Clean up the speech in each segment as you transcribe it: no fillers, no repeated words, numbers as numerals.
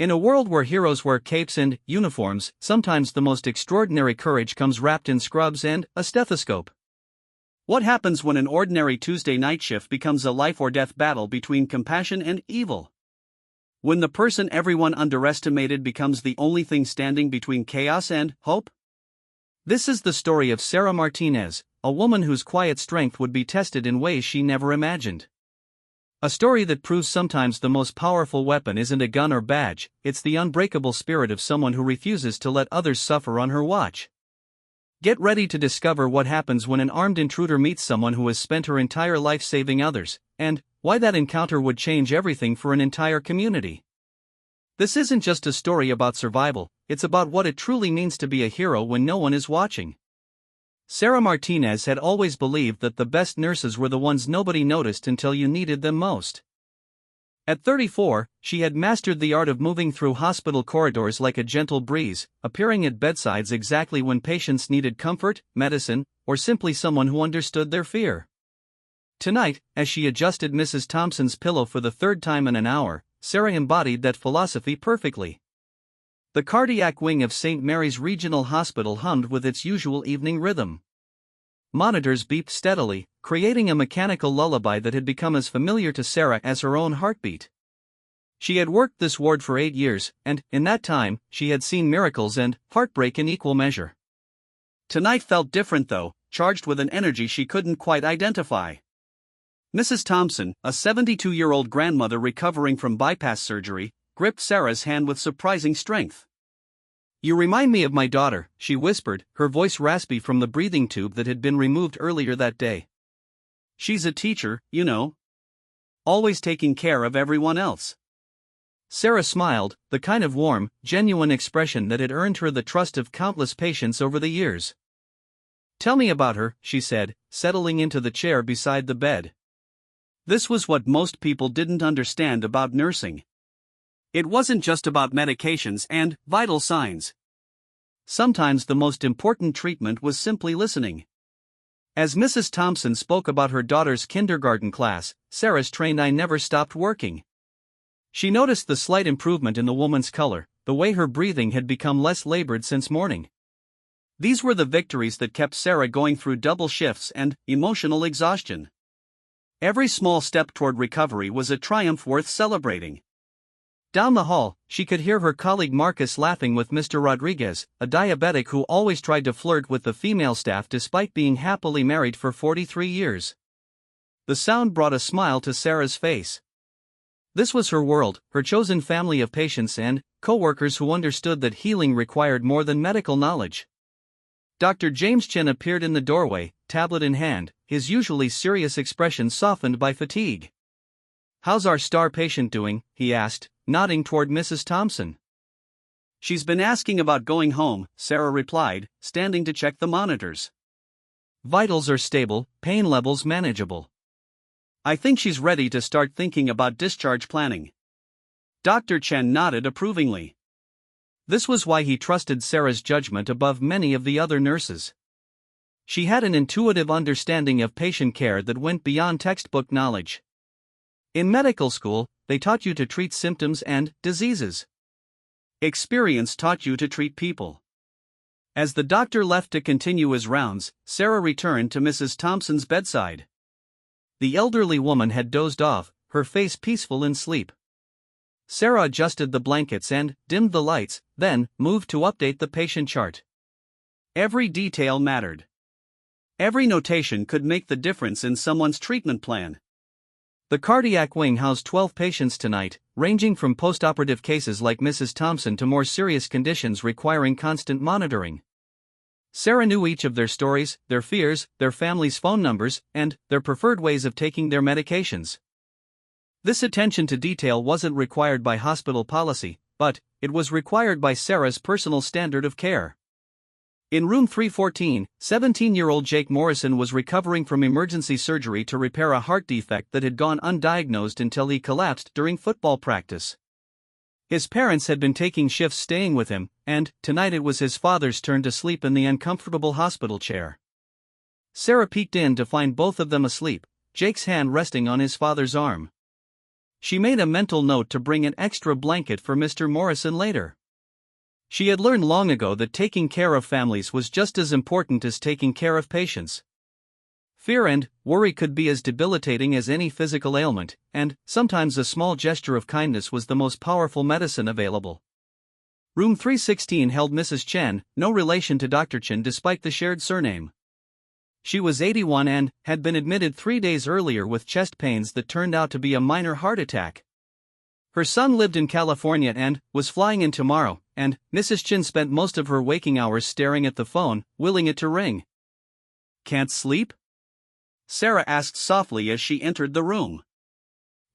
In a world where heroes wear capes and uniforms, sometimes the most extraordinary courage comes wrapped in scrubs and a stethoscope. What happens when an ordinary Tuesday night shift becomes a life-or-death battle between compassion and evil? When the person everyone underestimated becomes the only thing standing between chaos and hope? This is the story of Sarah Martinez, a woman whose quiet strength would be tested in ways she never imagined. A story that proves sometimes the most powerful weapon isn't a gun or badge, it's the unbreakable spirit of someone who refuses to let others suffer on her watch. Get ready to discover what happens when an armed intruder meets someone who has spent her entire life saving others, and why that encounter would change everything for an entire community. This isn't just a story about survival, it's about what it truly means to be a hero when no one is watching. Sarah Martinez had always believed that the best nurses were the ones nobody noticed until you needed them most. At 34, she had mastered the art of moving through hospital corridors like a gentle breeze, appearing at bedsides exactly when patients needed comfort, medicine, or simply someone who understood their fear. Tonight, as she adjusted Mrs. Thompson's pillow for the third time in an hour, Sarah embodied that philosophy perfectly. The cardiac wing of St. Mary's Regional Hospital hummed with its usual evening rhythm. Monitors beeped steadily, creating a mechanical lullaby that had become as familiar to Sarah as her own heartbeat. She had worked this ward for 8 years, and, in that time, she had seen miracles and heartbreak in equal measure. Tonight felt different though, charged with an energy she couldn't quite identify. Mrs. Thompson, a 72-year-old grandmother recovering from bypass surgery, gripped Sarah's hand with surprising strength. "You remind me of my daughter," she whispered, her voice raspy from the breathing tube that had been removed earlier that day. "She's a teacher, you know. Always taking care of everyone else." Sarah smiled, the kind of warm, genuine expression that had earned her the trust of countless patients over the years. "Tell me about her," she said, settling into the chair beside the bed. This was what most people didn't understand about nursing. It wasn't just about medications and vital signs. Sometimes the most important treatment was simply listening. As Mrs. Thompson spoke about her daughter's kindergarten class, Sarah's trained eye never stopped working. She noticed the slight improvement in the woman's color, the way her breathing had become less labored since morning. These were the victories that kept Sarah going through double shifts and emotional exhaustion. Every small step toward recovery was a triumph worth celebrating. Down the hall, she could hear her colleague Marcus laughing with Mr. Rodriguez, a diabetic who always tried to flirt with the female staff despite being happily married for 43 years. The sound brought a smile to Sarah's face. This was her world, her chosen family of patients and co-workers who understood that healing required more than medical knowledge. Dr. James Chen appeared in the doorway, tablet in hand, his usually serious expression softened by fatigue. "How's our star patient doing?" he asked, nodding toward Mrs. Thompson. "She's been asking about going home," Sarah replied, standing to check the monitors. "Vitals are stable, pain levels manageable. I think she's ready to start thinking about discharge planning." Dr. Chen nodded approvingly. This was why he trusted Sarah's judgment above many of the other nurses. She had an intuitive understanding of patient care that went beyond textbook knowledge. In medical school, they taught you to treat symptoms and diseases. Experience taught you to treat people. As the doctor left to continue his rounds, Sarah returned to Mrs. Thompson's bedside. The elderly woman had dozed off, her face peaceful in sleep. Sarah adjusted the blankets and dimmed the lights, then moved to update the patient chart. Every detail mattered. Every notation could make the difference in someone's treatment plan. The cardiac wing housed 12 patients tonight, ranging from post-operative cases like Mrs. Thompson to more serious conditions requiring constant monitoring. Sarah knew each of their stories, their fears, their families' phone numbers, and their preferred ways of taking their medications. This attention to detail wasn't required by hospital policy, but it was required by Sarah's personal standard of care. In room 314, 17-year-old Jake Morrison was recovering from emergency surgery to repair a heart defect that had gone undiagnosed until he collapsed during football practice. His parents had been taking shifts staying with him, and tonight it was his father's turn to sleep in the uncomfortable hospital chair. Sarah peeked in to find both of them asleep, Jake's hand resting on his father's arm. She made a mental note to bring an extra blanket for Mr. Morrison later. She had learned long ago that taking care of families was just as important as taking care of patients. Fear and worry could be as debilitating as any physical ailment, and sometimes a small gesture of kindness was the most powerful medicine available. Room 316 held Mrs. Chen, no relation to Dr. Chen despite the shared surname. She was 81 and had been admitted 3 days earlier with chest pains that turned out to be a minor heart attack. Her son lived in California and was flying in tomorrow, and Mrs. Chen spent most of her waking hours staring at the phone, willing it to ring. "Can't sleep?" Sarah asked softly as she entered the room.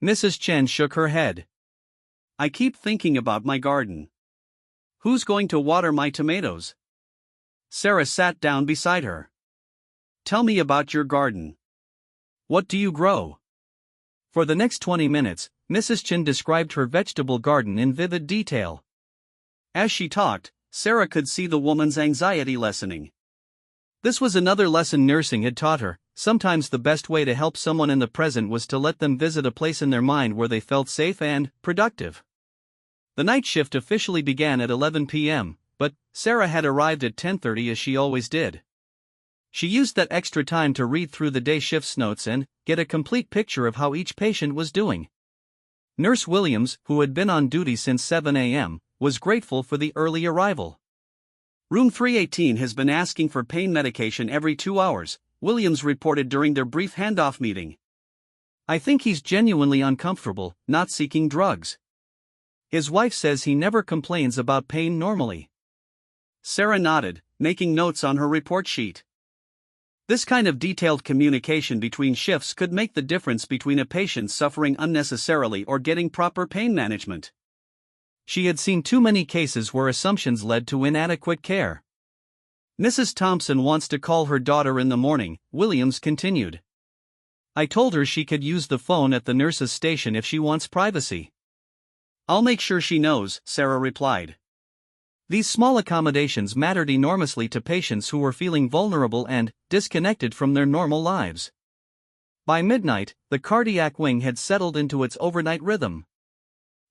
Mrs. Chen shook her head. "I keep thinking about my garden. Who's going to water my tomatoes?" Sarah sat down beside her. "Tell me about your garden. What do you grow?" For the next 20 minutes, Mrs. Chen described her vegetable garden in vivid detail. As she talked, Sarah could see the woman's anxiety lessening. This was another lesson nursing had taught her. Sometimes the best way to help someone in the present was to let them visit a place in their mind where they felt safe and productive. The night shift officially began at 11 p.m., but Sarah had arrived at 10:30 as she always did. She used that extra time to read through the day shift's notes and get a complete picture of how each patient was doing. Nurse Williams, who had been on duty since 7 a.m., was grateful for the early arrival. "Room 318 has been asking for pain medication every 2 hours, Williams reported during their brief handoff meeting. "I think he's genuinely uncomfortable, not seeking drugs. His wife says he never complains about pain normally." Sarah nodded, making notes on her report sheet. This kind of detailed communication between shifts could make the difference between a patient suffering unnecessarily or getting proper pain management. She had seen too many cases where assumptions led to inadequate care. "Mrs. Thompson wants to call her daughter in the morning," Williams continued. "I told her she could use the phone at the nurse's station if she wants privacy." "I'll make sure she knows," Sarah replied. These small accommodations mattered enormously to patients who were feeling vulnerable and disconnected from their normal lives. By midnight, the cardiac wing had settled into its overnight rhythm.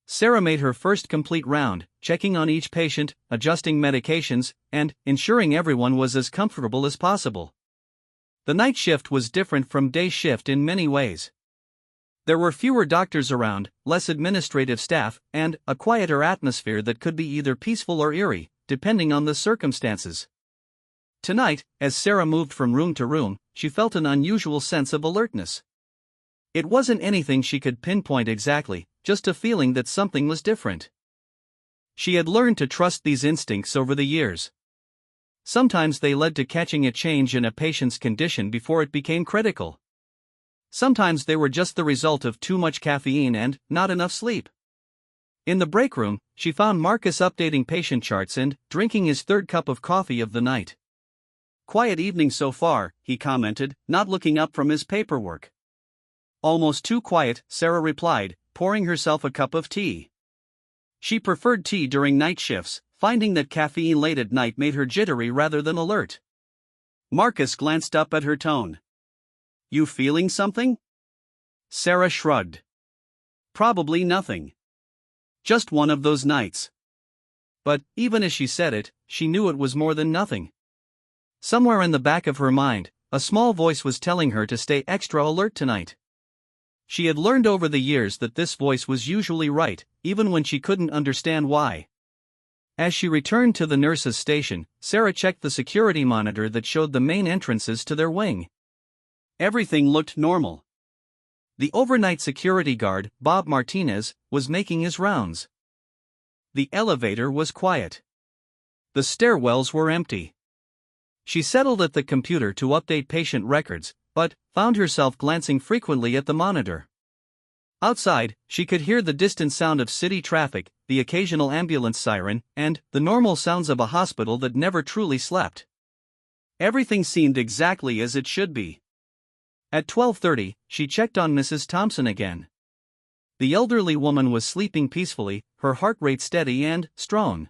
Sarah made her first complete round, checking on each patient, adjusting medications, and ensuring everyone was as comfortable as possible. The night shift was different from day shift in many ways. There were fewer doctors around, less administrative staff, and a quieter atmosphere that could be either peaceful or eerie, depending on the circumstances. Tonight, as Sarah moved from room to room, she felt an unusual sense of alertness. It wasn't anything she could pinpoint exactly, just a feeling that something was different. She had learned to trust these instincts over the years. Sometimes they led to catching a change in a patient's condition before it became critical. Sometimes they were just the result of too much caffeine and not enough sleep. In the break room, she found Marcus updating patient charts and drinking his third cup of coffee of the night. "Quiet evening so far," he commented, not looking up from his paperwork. "Almost too quiet," Sarah replied, pouring herself a cup of tea. She preferred tea during night shifts, finding that caffeine late at night made her jittery rather than alert. Marcus glanced up at her tone. "You feeling something?" Sarah shrugged. "Probably nothing. Just one of those nights." But, even as she said it, she knew it was more than nothing. Somewhere in the back of her mind, a small voice was telling her to stay extra alert tonight. She had learned over the years that this voice was usually right, even when she couldn't understand why. As she returned to the nurse's station, Sarah checked the security monitor that showed the main entrances to their wing. Everything looked normal. The overnight security guard, Bob Martinez, was making his rounds. The elevator was quiet. The stairwells were empty. She settled at the computer to update patient records, but found herself glancing frequently at the monitor. Outside, she could hear the distant sound of city traffic, the occasional ambulance siren, and the normal sounds of a hospital that never truly slept. Everything seemed exactly as it should be. At 12:30, she checked on Mrs. Thompson again. The elderly woman was sleeping peacefully, her heart rate steady and strong.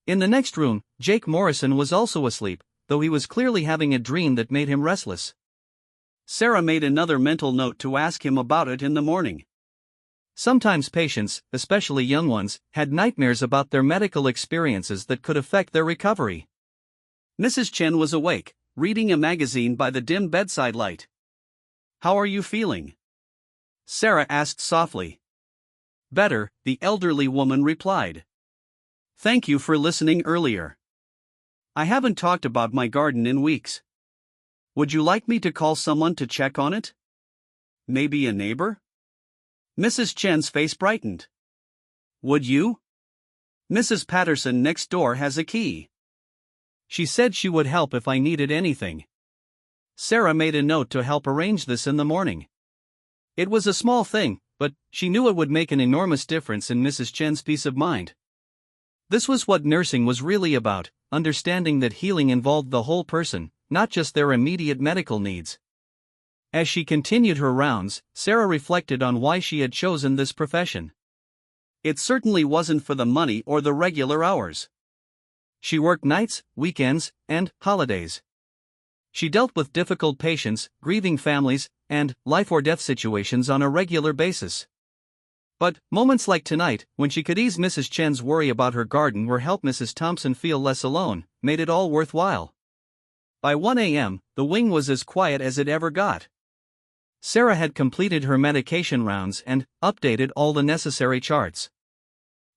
In the next room, Jake Morrison was also asleep, though he was clearly having a dream that made him restless. Sarah made another mental note to ask him about it in the morning. Sometimes patients, especially young ones, had nightmares about their medical experiences that could affect their recovery. Mrs. Chen was awake, reading a magazine by the dim bedside light. "How are you feeling?" Sarah asked softly. "Better," the elderly woman replied. "Thank you for listening earlier. I haven't talked about my garden in weeks. Would you like me to call someone to check on it? Maybe a neighbor?" Mrs. Chen's face brightened. "Would you? Mrs. Patterson next door has a key. She said she would help if I needed anything." Sarah made a note to help arrange this in the morning. It was a small thing, but she knew it would make an enormous difference in Mrs. Chen's peace of mind. This was what nursing was really about, understanding that healing involved the whole person, not just their immediate medical needs. As she continued her rounds, Sarah reflected on why she had chosen this profession. It certainly wasn't for the money or the regular hours. She worked nights, weekends, and holidays. She dealt with difficult patients, grieving families, and life or death situations on a regular basis. But moments like tonight, when she could ease Mrs. Chen's worry about her garden or help Mrs. Thompson feel less alone, made it all worthwhile. By 1 a.m., the wing was as quiet as it ever got. Sarah had completed her medication rounds and updated all the necessary charts.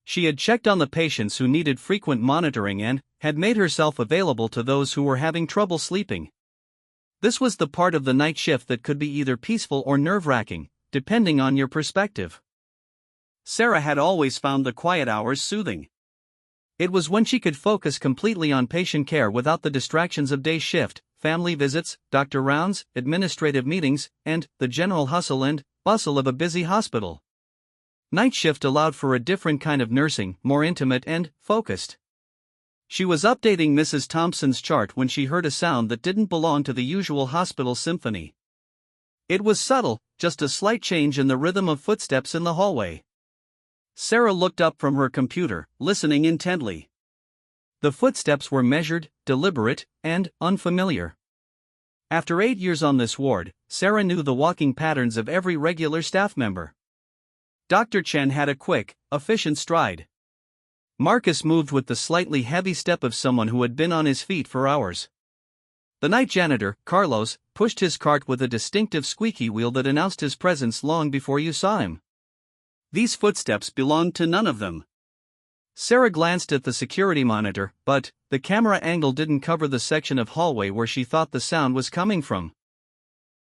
She had checked on the patients who needed frequent monitoring and had made herself available to those who were having trouble sleeping. This was the part of the night shift that could be either peaceful or nerve-wracking, depending on your perspective. Sarah had always found the quiet hours soothing. It was when she could focus completely on patient care without the distractions of day shift, family visits, doctor rounds, administrative meetings, and the general hustle and bustle of a busy hospital. Night shift allowed for a different kind of nursing, more intimate and focused. She was updating Mrs. Thompson's chart when she heard a sound that didn't belong to the usual hospital symphony. It was subtle, just a slight change in the rhythm of footsteps in the hallway. Sarah looked up from her computer, listening intently. The footsteps were measured, deliberate, and unfamiliar. After 8 years on this ward, Sarah knew the walking patterns of every regular staff member. Dr. Chen had a quick, efficient stride. Marcus moved with the slightly heavy step of someone who had been on his feet for hours. The night janitor, Carlos, pushed his cart with a distinctive squeaky wheel that announced his presence long before you saw him. These footsteps belonged to none of them. Sarah glanced at the security monitor, but the camera angle didn't cover the section of hallway where she thought the sound was coming from.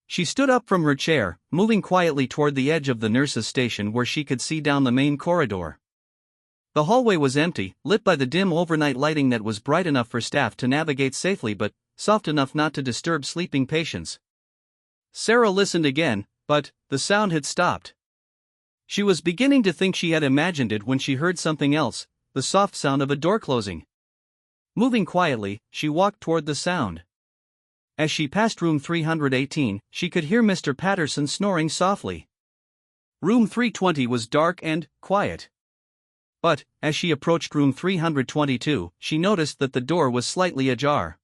She stood up from her chair, moving quietly toward the edge of the nurse's station where she could see down the main corridor. The hallway was empty, lit by the dim overnight lighting that was bright enough for staff to navigate safely but soft enough not to disturb sleeping patients. Sarah listened again, but the sound had stopped. She was beginning to think she had imagined it when she heard something else, the soft sound of a door closing. Moving quietly, she walked toward the sound. As she passed room 318, she could hear Mr. Patterson snoring softly. Room 320 was dark and quiet. But, as she approached room 322, she noticed that the door was slightly ajar.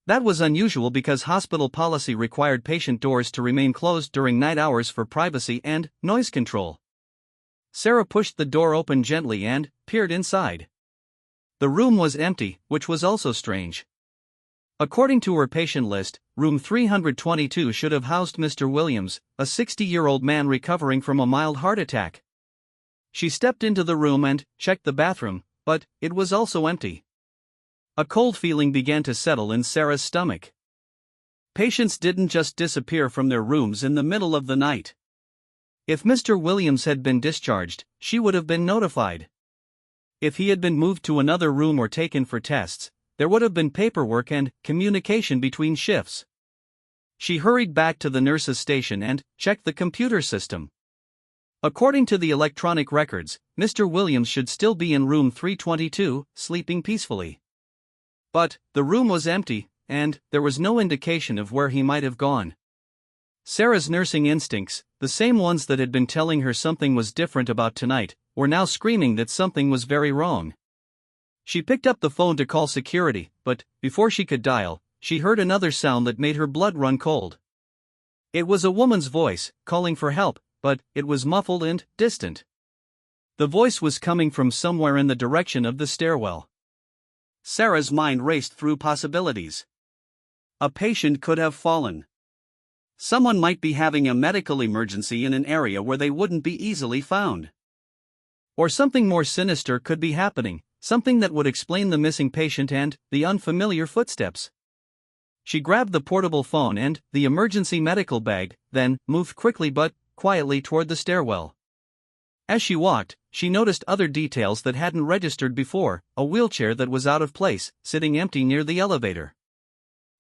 That was unusual because hospital policy required patient doors to remain closed during night hours for privacy and noise control. Sarah pushed the door open gently and peered inside. The room was empty, which was also strange. According to her patient list, room 322 should have housed Mr. Williams, a 60-year-old man recovering from a mild heart attack. She stepped into the room and checked the bathroom, but it was also empty. A cold feeling began to settle in Sarah's stomach. Patients didn't just disappear from their rooms in the middle of the night. If Mr. Williams had been discharged, she would have been notified. If he had been moved to another room or taken for tests, there would have been paperwork and communication between shifts. She hurried back to the nurse's station and checked the computer system. According to the electronic records, Mr. Williams should still be in room 322, sleeping peacefully. But the room was empty, and there was no indication of where he might have gone. Sarah's nursing instincts, the same ones that had been telling her something was different about tonight, were now screaming that something was very wrong. She picked up the phone to call security, but before she could dial, she heard another sound that made her blood run cold. It was a woman's voice, calling for help, but it was muffled and distant. The voice was coming from somewhere in the direction of the stairwell. Sarah's mind raced through possibilities. A patient could have fallen. Someone might be having a medical emergency in an area where they wouldn't be easily found. Or something more sinister could be happening, something that would explain the missing patient and the unfamiliar footsteps. She grabbed the portable phone and the emergency medical bag, then moved quickly but quietly toward the stairwell. As she walked, she noticed other details that hadn't registered before: a wheelchair that was out of place, sitting empty near the elevator.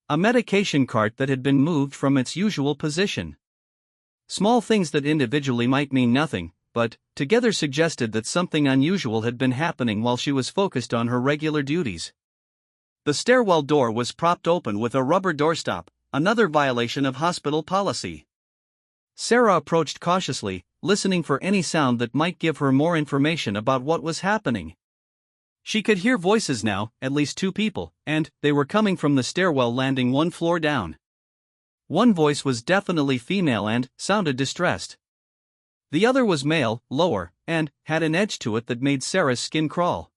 A medication cart that had been moved from its usual position. Small things that individually might mean nothing, but together suggested that something unusual had been happening while she was focused on her regular duties. The stairwell door was propped open with a rubber doorstop, another violation of hospital policy. Sarah approached cautiously, listening for any sound that might give her more information about what was happening. She could hear voices now, at least two people, and they were coming from the stairwell landing one floor down. One voice was definitely female and sounded distressed. The other was male, lower, and had an edge to it that made Sarah's skin crawl.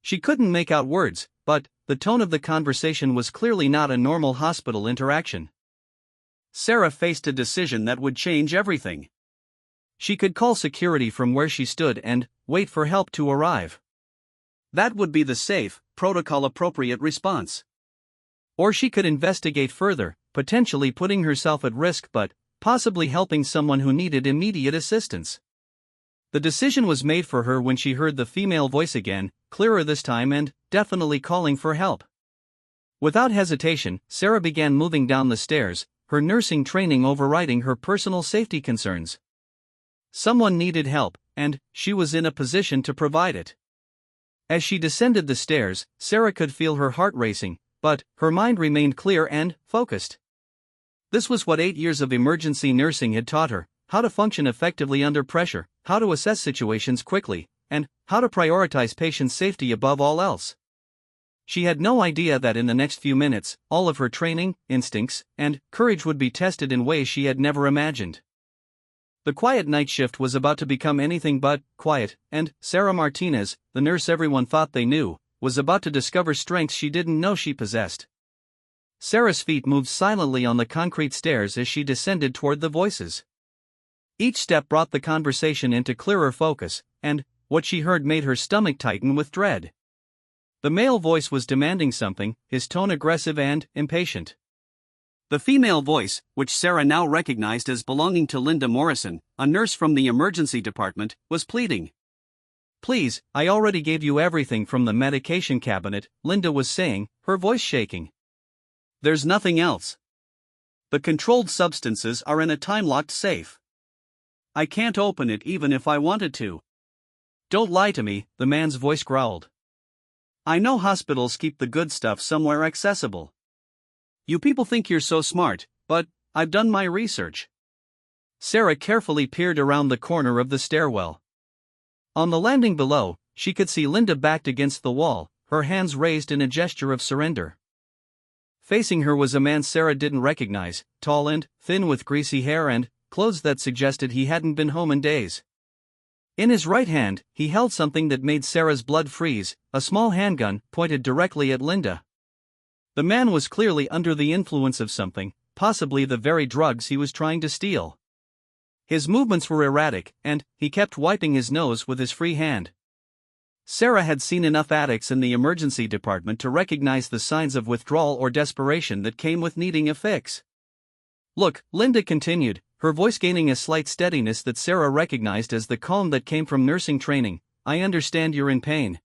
She couldn't make out words, but the tone of the conversation was clearly not a normal hospital interaction. Sarah faced a decision that would change everything. She could call security from where she stood and wait for help to arrive. That would be the safe, protocol-appropriate response. Or she could investigate further, potentially putting herself at risk but possibly helping someone who needed immediate assistance. The decision was made for her when she heard the female voice again, clearer this time and definitely calling for help. Without hesitation, Sarah began moving down the stairs, her nursing training overriding her personal safety concerns. Someone needed help, and she was in a position to provide it. As she descended the stairs, Sarah could feel her heart racing, but her mind remained clear and focused. This was what 8 years of emergency nursing had taught her: how to function effectively under pressure, how to assess situations quickly, and how to prioritize patient safety above all else. She had no idea that in the next few minutes, all of her training, instincts, and courage would be tested in ways she had never imagined. The quiet night shift was about to become anything but quiet, and Sarah Martinez, the nurse everyone thought they knew, was about to discover strengths she didn't know she possessed. Sarah's feet moved silently on the concrete stairs as she descended toward the voices. Each step brought the conversation into clearer focus, and what she heard made her stomach tighten with dread. The male voice was demanding something, his tone aggressive and impatient. The female voice, which Sarah now recognized as belonging to Linda Morrison, a nurse from the emergency department, was pleading. "Please, I already gave you everything from the medication cabinet," Linda was saying, her voice shaking. "There's nothing else. The controlled substances are in a time-locked safe. I can't open it even if I wanted to." "Don't lie to me," the man's voice growled. "I know hospitals keep the good stuff somewhere accessible. You people think you're so smart, but I've done my research." Sarah carefully peered around the corner of the stairwell. On the landing below, she could see Linda backed against the wall, her hands raised in a gesture of surrender. Facing her was a man Sarah didn't recognize, tall and thin with greasy hair and clothes that suggested he hadn't been home in days. In his right hand, he held something that made Sarah's blood freeze, a small handgun pointed directly at Linda. The man was clearly under the influence of something, possibly the very drugs he was trying to steal. His movements were erratic, and he kept wiping his nose with his free hand. Sarah had seen enough addicts in the emergency department to recognize the signs of withdrawal or desperation that came with needing a fix. "Look," Linda continued, her voice gaining a slight steadiness that Sarah recognized as the calm that came from nursing training, "I understand you're in pain.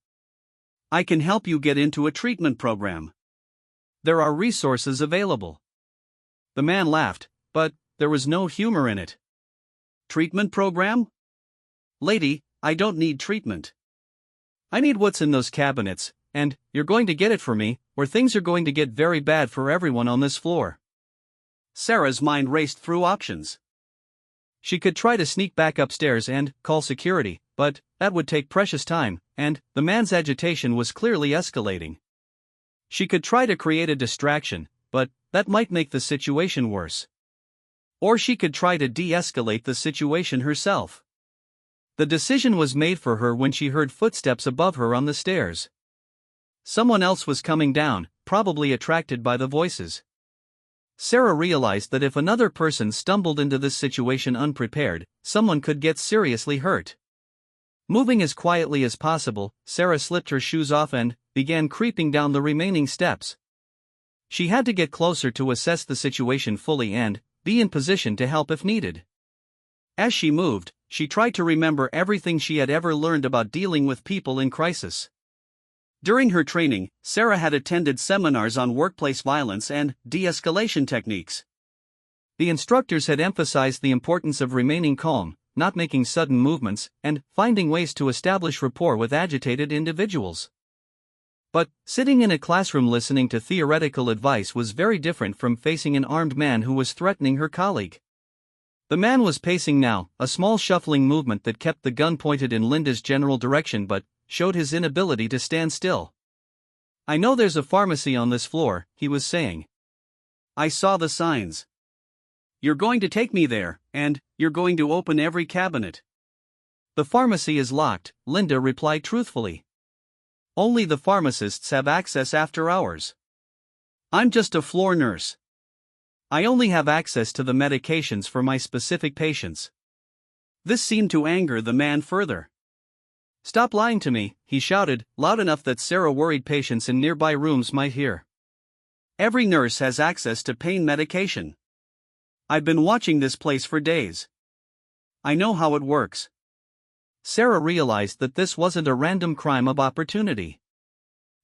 I can help you get into a treatment program. There are resources available." The man laughed, but there was no humor in it. "Treatment program? Lady, I don't need treatment. I need what's in those cabinets, and you're going to get it for me, or things are going to get very bad for everyone on this floor." Sarah's mind raced through options. She could try to sneak back upstairs and call security, but that would take precious time, and the man's agitation was clearly escalating. She could try to create a distraction, but that might make the situation worse. Or she could try to de-escalate the situation herself. The decision was made for her when she heard footsteps above her on the stairs. Someone else was coming down, probably attracted by the voices. Sarah realized that if another person stumbled into this situation unprepared, someone could get seriously hurt. Moving as quietly as possible, Sarah slipped her shoes off and began creeping down the remaining steps. She had to get closer to assess the situation fully and be in position to help if needed. As she moved, she tried to remember everything she had ever learned about dealing with people in crisis. During her training, Sarah had attended seminars on workplace violence and de-escalation techniques. The instructors had emphasized the importance of remaining calm, not making sudden movements, and finding ways to establish rapport with agitated individuals. But sitting in a classroom listening to theoretical advice was very different from facing an armed man who was threatening her colleague. The man was pacing now, a small shuffling movement that kept the gun pointed in Linda's general direction but showed his inability to stand still. "I know there's a pharmacy on this floor," he was saying. "I saw the signs. You're going to take me there, and you're going to open every cabinet." "The pharmacy is locked," Linda replied truthfully. "Only the pharmacists have access after hours. I'm just a floor nurse. I only have access to the medications for my specific patients." This seemed to anger the man further. "Stop lying to me," he shouted, loud enough that Sarah worried patients in nearby rooms might hear. "Every nurse has access to pain medication. I've been watching this place for days. I know how it works." Sarah realized that this wasn't a random crime of opportunity.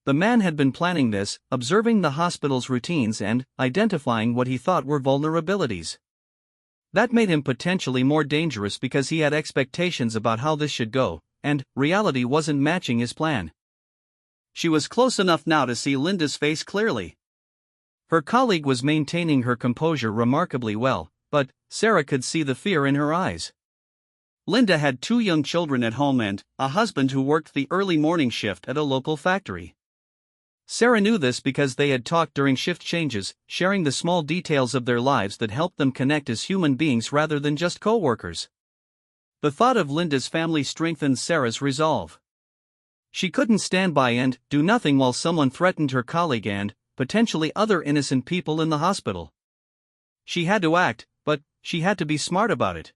The man had been planning this, observing the hospital's routines and identifying what he thought were vulnerabilities. That made him potentially more dangerous because he had expectations about how this should go, and reality wasn't matching his plan. She was close enough now to see Linda's face clearly. Her colleague was maintaining her composure remarkably well, but Sarah could see the fear in her eyes. Linda had 2 young children at home and a husband who worked the early morning shift at a local factory. Sarah knew this because they had talked during shift changes, sharing the small details of their lives that helped them connect as human beings rather than just co-workers. The thought of Linda's family strengthened Sarah's resolve. She couldn't stand by and do nothing while someone threatened her colleague and, potentially, other innocent people in the hospital. She had to act, but she had to be smart about it.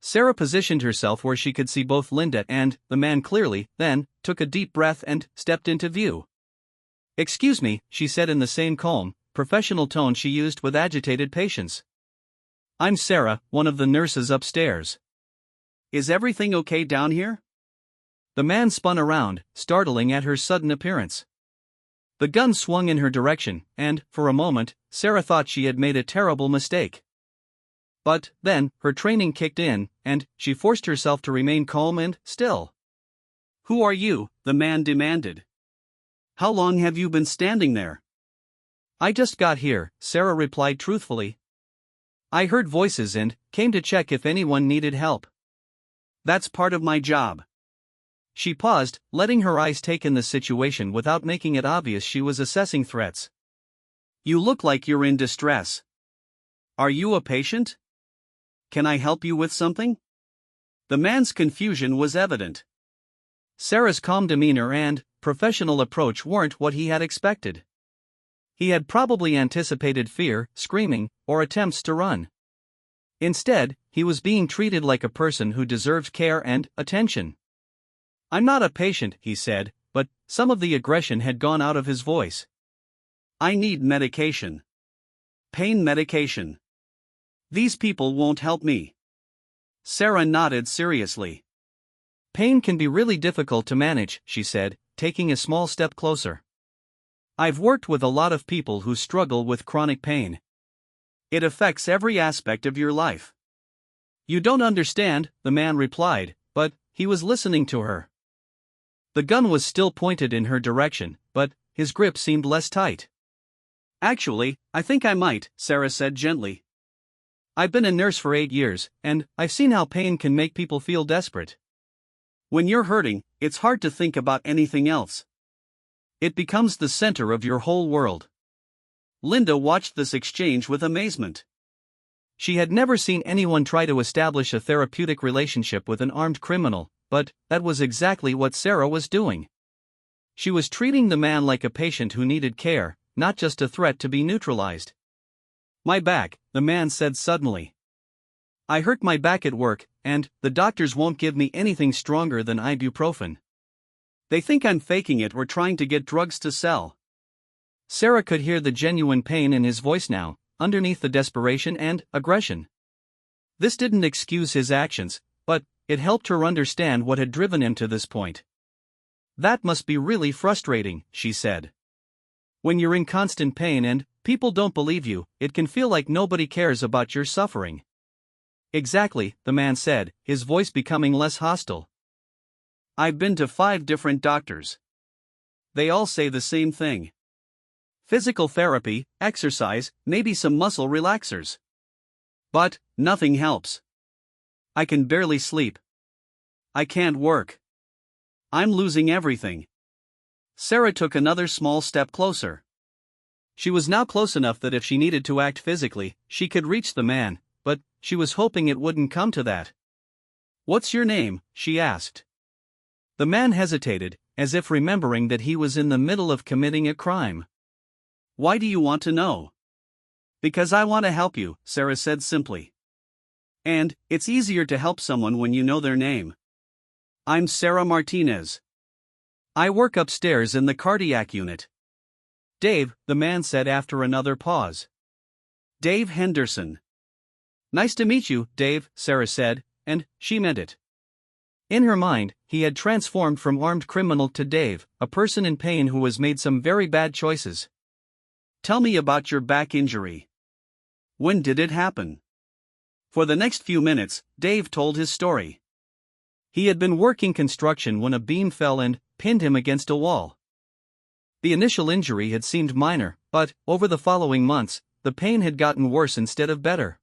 Sarah positioned herself where she could see both Linda and the man clearly, then took a deep breath and stepped into view. "Excuse me," she said in the same calm, professional tone she used with agitated patients. "I'm Sarah, one of the nurses upstairs. Is everything okay down here?" The man spun around, startling at her sudden appearance. The gun swung in her direction, and, for a moment, Sarah thought she had made a terrible mistake. But then, her training kicked in, and she forced herself to remain calm and still. "Who are you?" the man demanded. "How long have you been standing there?" "I just got here," Sarah replied truthfully. "I heard voices and came to check if anyone needed help." "That's part of my job." She paused, letting her eyes take in the situation without making it obvious she was assessing threats. "You look like you're in distress. Are you a patient? Can I help you with something?" The man's confusion was evident. Sarah's calm demeanor and professional approach weren't what he had expected. He had probably anticipated fear, screaming, or attempts to run. Instead, he was being treated like a person who deserved care and attention. "I'm not a patient," he said, but some of the aggression had gone out of his voice. "I need medication. Pain medication. These people won't help me." Sarah nodded seriously. "Pain can be really difficult to manage," she said, taking a small step closer. "I've worked with a lot of people who struggle with chronic pain. It affects every aspect of your life." "You don't understand," the man replied, but he was listening to her. The gun was still pointed in her direction, but his grip seemed less tight. "Actually, I think I might," Sarah said gently. "I've been a nurse for 8 years, and I've seen how pain can make people feel desperate. When you're hurting, it's hard to think about anything else. It becomes the center of your whole world." Linda watched this exchange with amazement. She had never seen anyone try to establish a therapeutic relationship with an armed criminal, but that was exactly what Sarah was doing. She was treating the man like a patient who needed care, not just a threat to be neutralized. "My back," the man said suddenly. "I hurt my back at work, and the doctors won't give me anything stronger than ibuprofen. They think I'm faking it or trying to get drugs to sell." Sarah could hear the genuine pain in his voice now, underneath the desperation and aggression. This didn't excuse his actions, but it helped her understand what had driven him to this point. "That must be really frustrating," she said. "When you're in constant pain and people don't believe you, it can feel like nobody cares about your suffering." "Exactly," the man said, his voice becoming less hostile. "I've been to 5 different doctors. They all say the same thing. Physical therapy, exercise, maybe some muscle relaxers. But nothing helps. I can barely sleep. I can't work. I'm losing everything." Sarah took another small step closer. She was now close enough that if she needed to act physically, she could reach the man, but she was hoping it wouldn't come to that. "What's your name?" she asked. The man hesitated, as if remembering that he was in the middle of committing a crime. "Why do you want to know?" "Because I want to help you," Sarah said simply. "And it's easier to help someone when you know their name. I'm Sarah Martinez. I work upstairs in the cardiac unit." "Dave," the man said after another pause. "Dave Henderson." "Nice to meet you, Dave," Sarah said, and she meant it. In her mind, he had transformed from armed criminal to Dave, a person in pain who has made some very bad choices. "Tell me about your back injury. When did it happen?" For the next few minutes, Dave told his story. He had been working construction when a beam fell and pinned him against a wall. The initial injury had seemed minor, but over the following months, the pain had gotten worse instead of better.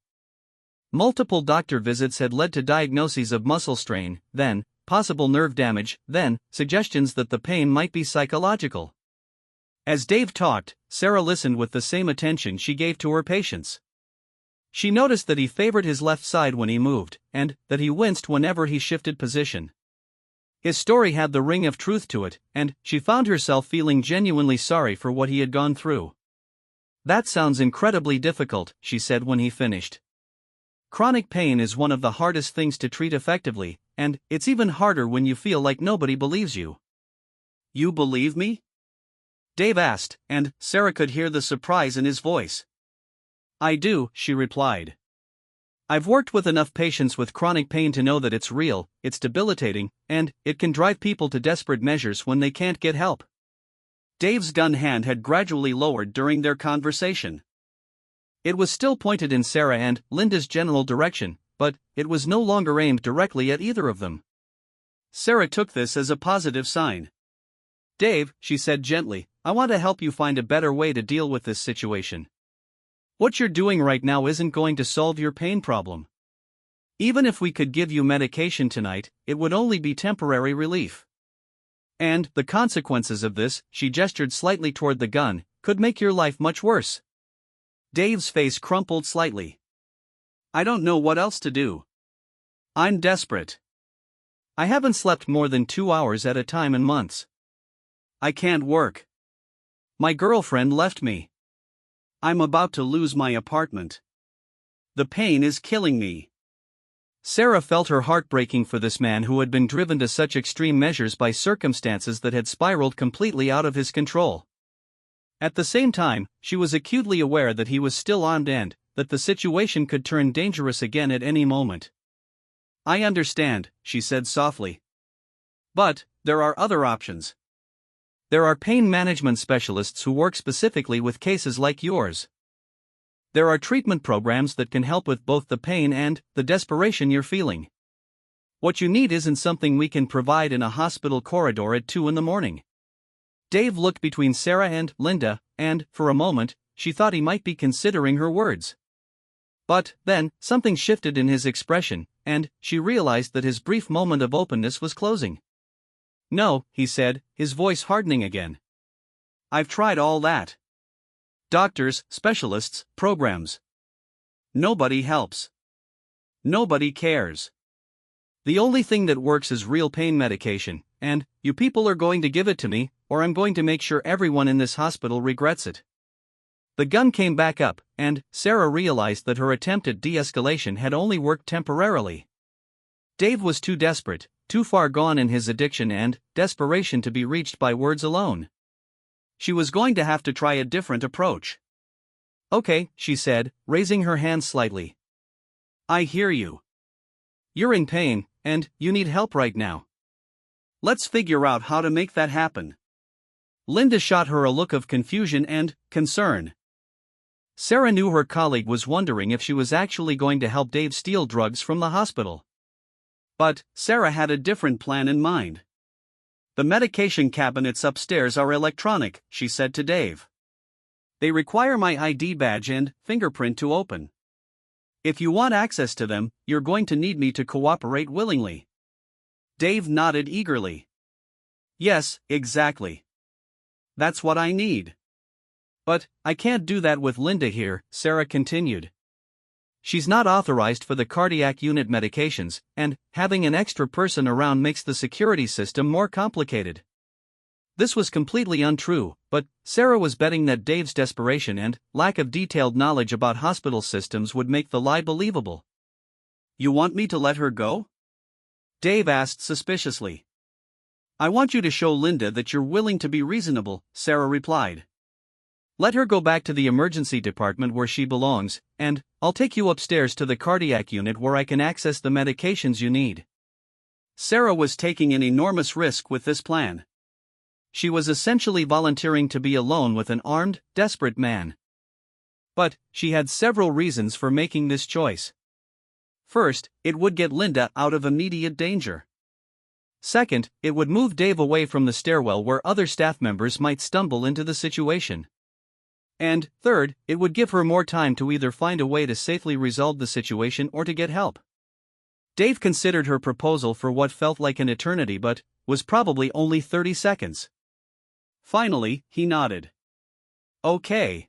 Multiple doctor visits had led to diagnoses of muscle strain, then possible nerve damage, then suggestions that the pain might be psychological. As Dave talked, Sarah listened with the same attention she gave to her patients. She noticed that he favored his left side when he moved, and that he winced whenever he shifted position. His story had the ring of truth to it, and she found herself feeling genuinely sorry for what he had gone through. "That sounds incredibly difficult," she said when he finished. "Chronic pain is one of the hardest things to treat effectively, and it's even harder when you feel like nobody believes you." "You believe me?" Dave asked, and Sarah could hear the surprise in his voice. "I do," she replied. "I've worked with enough patients with chronic pain to know that it's real, it's debilitating, and it can drive people to desperate measures when they can't get help." Dave's gun hand had gradually lowered during their conversation. It was still pointed in Sarah and Linda's general direction, but it was no longer aimed directly at either of them. Sarah took this as a positive sign. "Dave," she said gently, "I want to help you find a better way to deal with this situation. What you're doing right now isn't going to solve your pain problem. Even if we could give you medication tonight, it would only be temporary relief. And the consequences of this," she gestured slightly toward the gun, "could make your life much worse." Dave's face crumpled slightly. "I don't know what else to do. I'm desperate. I haven't slept more than 2 hours at a time in months. I can't work. My girlfriend left me. I'm about to lose my apartment. The pain is killing me." Sarah felt her heart breaking for this man who had been driven to such extreme measures by circumstances that had spiraled completely out of his control. At the same time, she was acutely aware that he was still armed and that the situation could turn dangerous again at any moment. "I understand," she said softly. "But there are other options. There are pain management specialists who work specifically with cases like yours. There are treatment programs that can help with both the pain and the desperation you're feeling. What you need isn't something we can provide in a hospital corridor at 2 in the morning." Dave looked between Sarah and Linda, and, for a moment, she thought he might be considering her words. But then, something shifted in his expression, and she realized that his brief moment of openness was closing. "No," he said, his voice hardening again. "I've tried all that. Doctors, specialists, programs. Nobody helps. Nobody cares. The only thing that works is real pain medication, and you people are going to give it to me, or I'm going to make sure everyone in this hospital regrets it. The gun came back up, and Sarah realized that her attempt at de-escalation had only worked temporarily. Dave was too desperate, too far gone in his addiction and desperation to be reached by words alone. She was going to have to try a different approach. Okay, she said, raising her hand slightly. I hear you. You're in pain, and you need help right now. Let's figure out how to make that happen. Linda shot her a look of confusion and concern. Sarah knew her colleague was wondering if she was actually going to help Dave steal drugs from the hospital. But Sarah had a different plan in mind. The medication cabinets upstairs are electronic, she said to Dave. They require my ID badge and fingerprint to open. If you want access to them, you're going to need me to cooperate willingly. Dave nodded eagerly. Yes, exactly. That's what I need. But I can't do that with Linda here, Sarah continued. She's not authorized for the cardiac unit medications, and having an extra person around makes the security system more complicated. This was completely untrue, but Sarah was betting that Dave's desperation and lack of detailed knowledge about hospital systems would make the lie believable. You want me to let her go? Dave asked suspiciously. I want you to show Linda that you're willing to be reasonable, Sarah replied. Let her go back to the emergency department where she belongs, and I'll take you upstairs to the cardiac unit where I can access the medications you need. Sarah was taking an enormous risk with this plan. She was essentially volunteering to be alone with an armed, desperate man. But she had several reasons for making this choice. First, it would get Linda out of immediate danger. Second, it would move Dave away from the stairwell where other staff members might stumble into the situation. And third, it would give her more time to either find a way to safely resolve the situation or to get help. Dave considered her proposal for what felt like an eternity but was probably only 30 seconds. Finally, he nodded. Okay.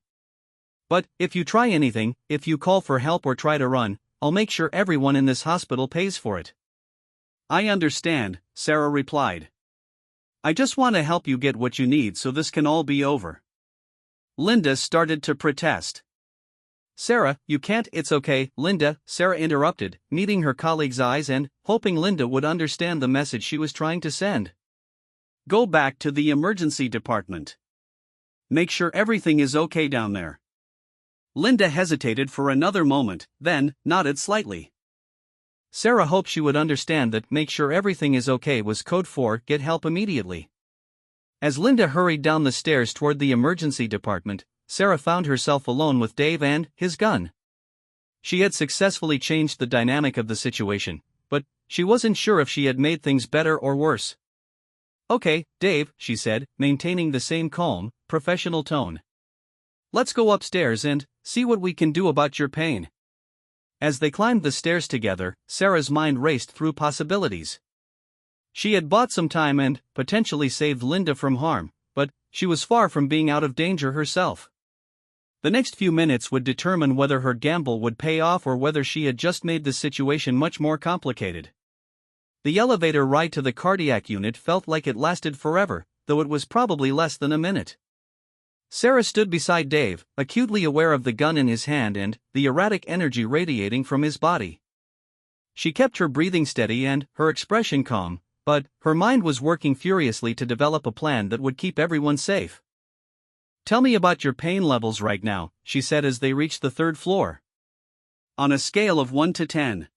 But if you try anything, if you call for help or try to run, I'll make sure everyone in this hospital pays for it. I understand, Sarah replied. I just want to help you get what you need so this can all be over. Linda started to protest. Sarah, you can't. It's okay, Linda, Sarah interrupted, meeting her colleague's eyes and hoping Linda would understand the message she was trying to send. Go back to the emergency department. Make sure everything is okay down there. Linda hesitated for another moment, then nodded slightly. Sarah hoped she would understand that make sure everything is okay was code for get help immediately. As Linda hurried down the stairs toward the emergency department, Sarah found herself alone with Dave and his gun. She had successfully changed the dynamic of the situation, but she wasn't sure if she had made things better or worse. Okay, Dave, she said, maintaining the same calm, professional tone. Let's go upstairs and see what we can do about your pain. As they climbed the stairs together, Sarah's mind raced through possibilities. She had bought some time and potentially saved Linda from harm, but she was far from being out of danger herself. The next few minutes would determine whether her gamble would pay off or whether she had just made the situation much more complicated. The elevator ride to the cardiac unit felt like it lasted forever, though it was probably less than a minute. Sarah stood beside Dave, acutely aware of the gun in his hand and the erratic energy radiating from his body. She kept her breathing steady and her expression calm, but her mind was working furiously to develop a plan that would keep everyone safe. Tell me about your pain levels right now, she said as they reached the third floor. On a scale of 1 to 10.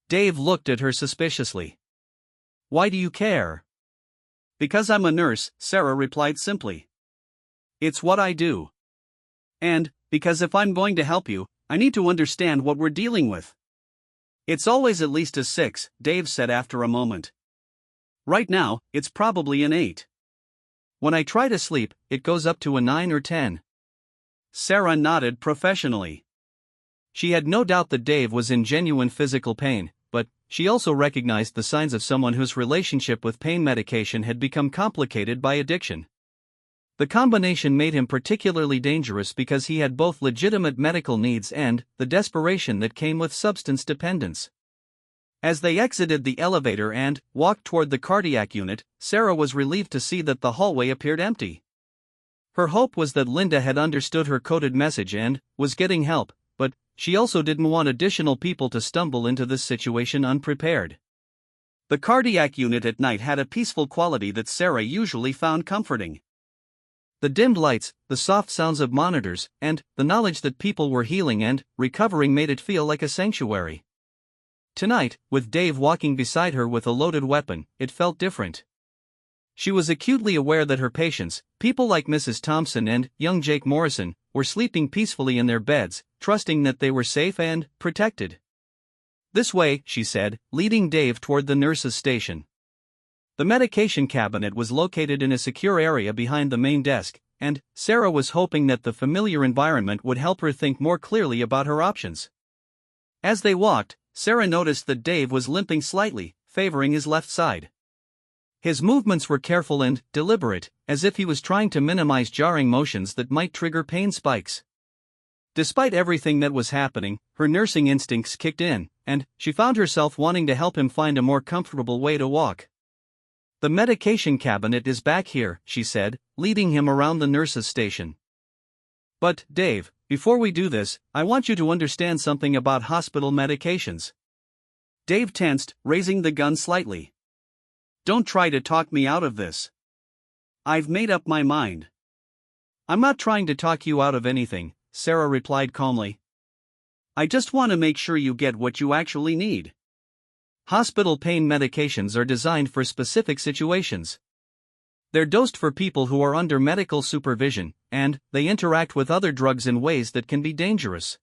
Dave looked at her suspiciously. Why do you care? Because I'm a nurse, Sarah replied simply. It's what I do. And, because if I'm going to help you, I need to understand what we're dealing with. It's always at least a 6, Dave said after a moment. Right now, it's probably an 8. When I try to sleep, it goes up to a 9 or 10. Sarah nodded professionally. She had no doubt that Dave was in genuine physical pain, but she also recognized the signs of someone whose relationship with pain medication had become complicated by addiction. The combination made him particularly dangerous because he had both legitimate medical needs and the desperation that came with substance dependence. As they exited the elevator and walked toward the cardiac unit, Sarah was relieved to see that the hallway appeared empty. Her hope was that Linda had understood her coded message and was getting help, but she also didn't want additional people to stumble into this situation unprepared. The cardiac unit at night had a peaceful quality that Sarah usually found comforting. The dimmed lights, the soft sounds of monitors, and the knowledge that people were healing and recovering made it feel like a sanctuary. Tonight, with Dave walking beside her with a loaded weapon, it felt different. She was acutely aware that her patients, people like Mrs. Thompson and young Jake Morrison, were sleeping peacefully in their beds, trusting that they were safe and protected. "This way," she said, leading Dave toward the nurse's station. The medication cabinet was located in a secure area behind the main desk, and Sarah was hoping that the familiar environment would help her think more clearly about her options. As they walked, Sarah noticed that Dave was limping slightly, favoring his left side. His movements were careful and deliberate, as if he was trying to minimize jarring motions that might trigger pain spikes. Despite everything that was happening, her nursing instincts kicked in, and she found herself wanting to help him find a more comfortable way to walk. "The medication cabinet is back here," she said, leading him around the nurse's station. "But, Dave, before we do this, I want you to understand something about hospital medications." Dave tensed, raising the gun slightly. "Don't try to talk me out of this. I've made up my mind." "I'm not trying to talk you out of anything," Sarah replied calmly. "I just want to make sure you get what you actually need. Hospital pain medications are designed for specific situations. They're dosed for people who are under medical supervision, and they interact with other drugs in ways that can be dangerous."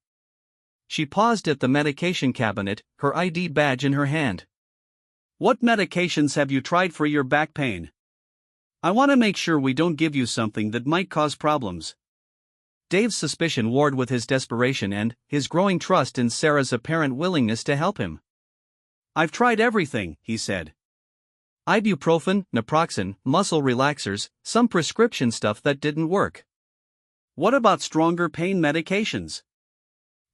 She paused at the medication cabinet, her ID badge in her hand. "What medications have you tried for your back pain? I want to make sure we don't give you something that might cause problems." Dave's suspicion warred with his desperation and his growing trust in Sarah's apparent willingness to help him. "I've tried everything," he said. "Ibuprofen, naproxen, muscle relaxers, some prescription stuff that didn't work." "What about stronger pain medications?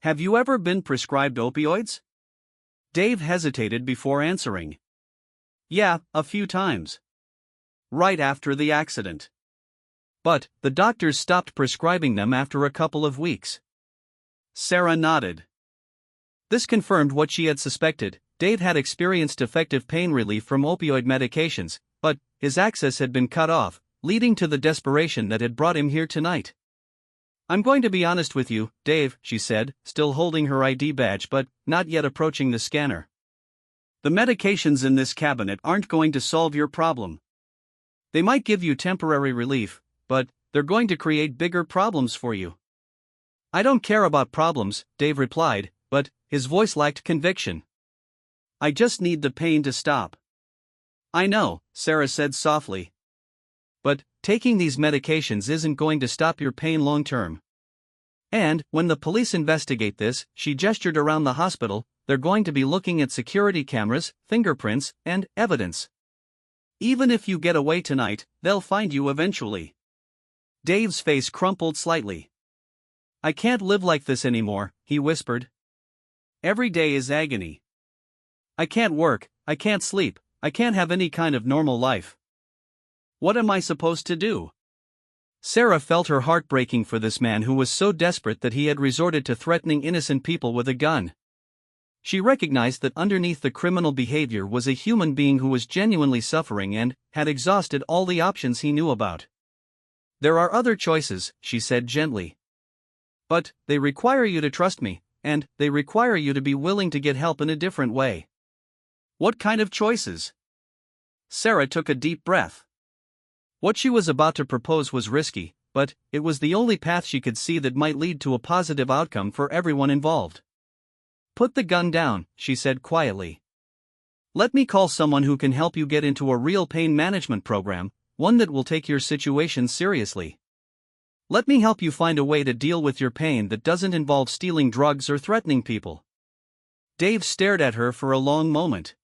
Have you ever been prescribed opioids?" Dave hesitated before answering. "Yeah, a few times. Right after the accident. But the doctors stopped prescribing them after a couple of weeks." Sarah nodded. This confirmed what she had suspected. Dave had experienced effective pain relief from opioid medications, but his access had been cut off, leading to the desperation that had brought him here tonight. "I'm going to be honest with you, Dave," she said, still holding her ID badge but not yet approaching the scanner. "The medications in this cabinet aren't going to solve your problem. They might give you temporary relief, but they're going to create bigger problems for you." "I don't care about problems," Dave replied, but his voice lacked conviction. "I just need the pain to stop." "I know," Sarah said softly. "But taking these medications isn't going to stop your pain long term. And when the police investigate this," she gestured around the hospital, "they're going to be looking at security cameras, fingerprints, and evidence. Even if you get away tonight, they'll find you eventually." Dave's face crumpled slightly. "I can't live like this anymore," he whispered. "Every day is agony. I can't work, I can't sleep, I can't have any kind of normal life. What am I supposed to do?" Sarah felt her heart breaking for this man who was so desperate that he had resorted to threatening innocent people with a gun. She recognized that underneath the criminal behavior was a human being who was genuinely suffering and had exhausted all the options he knew about. "There are other choices," she said gently. "But they require you to trust me, and they require you to be willing to get help in a different way." "What kind of choices?" Sarah took a deep breath. What she was about to propose was risky, but it was the only path she could see that might lead to a positive outcome for everyone involved. "Put the gun down," she said quietly. "Let me call someone who can help you get into a real pain management program, one that will take your situation seriously. Let me help you find a way to deal with your pain that doesn't involve stealing drugs or threatening people." Dave stared at her for a long moment.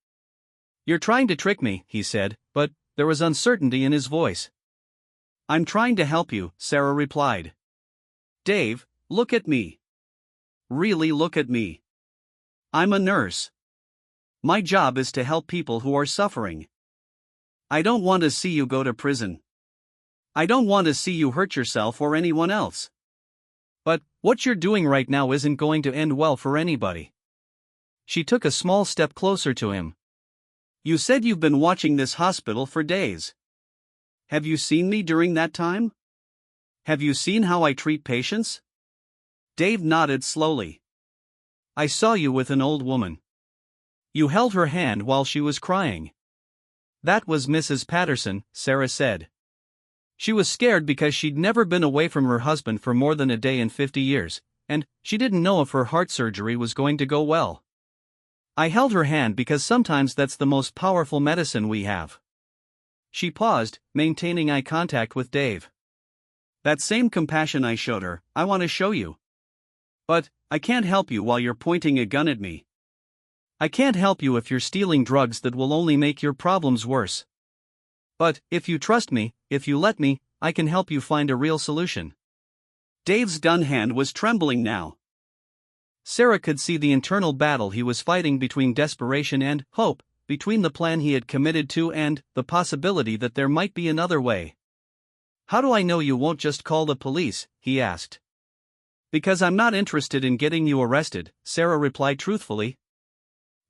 "You're trying to trick me," he said, but there was uncertainty in his voice. I'm trying to help you, Sarah replied. Dave, look at me. Really look at me. I'm a nurse. My job is to help people who are suffering. I don't want to see you go to prison. I don't want to see you hurt yourself or anyone else. But what you're doing right now isn't going to end well for anybody. She took a small step closer to him. You said you've been watching this hospital for days. Have you seen me during that time? Have you seen how I treat patients? Dave nodded slowly. I saw you with an old woman. You held her hand while she was crying. That was Mrs. Patterson, Sarah said. She was scared because she'd never been away from her husband for more than a day in 50 years, and she didn't know if her heart surgery was going to go well. I held her hand because sometimes that's the most powerful medicine we have. She paused, maintaining eye contact with Dave. That same compassion I showed her, I want to show you. But I can't help you while you're pointing a gun at me. I can't help you if you're stealing drugs that will only make your problems worse. But if you trust me, if you let me, I can help you find a real solution. Dave's gun hand was trembling now. Sarah could see the internal battle he was fighting between desperation and hope, between the plan he had committed to and the possibility that there might be another way. How do I know you won't just call the police? He asked. Because I'm not interested in getting you arrested, Sarah replied truthfully.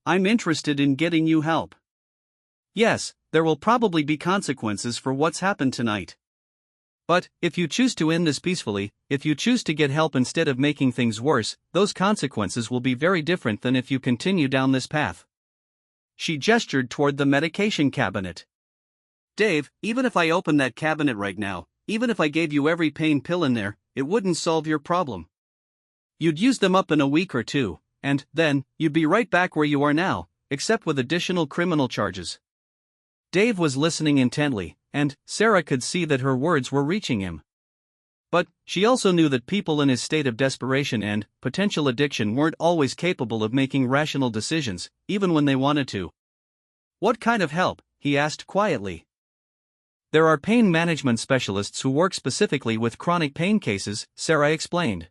I'm interested in getting you help. Yes, there will probably be consequences for what's happened tonight. But if you choose to end this peacefully, if you choose to get help instead of making things worse, those consequences will be very different than if you continue down this path. She gestured toward the medication cabinet. Dave, even if I opened that cabinet right now, even if I gave you every pain pill in there, it wouldn't solve your problem. You'd use them up in a week or two, and then you'd be right back where you are now, except with additional criminal charges. Dave was listening intently, and Sarah could see that her words were reaching him. But she also knew that people in his state of desperation and potential addiction weren't always capable of making rational decisions, even when they wanted to. What kind of help? He asked quietly. There are pain management specialists who work specifically with chronic pain cases, Sarah explained.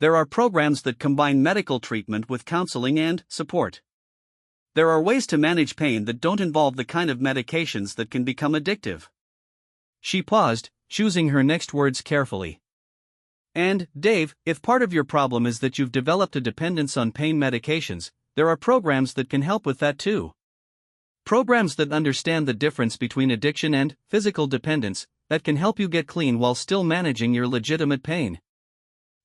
There are programs that combine medical treatment with counseling and support. There are ways to manage pain that don't involve the kind of medications that can become addictive. She paused, choosing her next words carefully. And, Dave, if part of your problem is that you've developed a dependence on pain medications, there are programs that can help with that too. Programs that understand the difference between addiction and physical dependence, that can help you get clean while still managing your legitimate pain.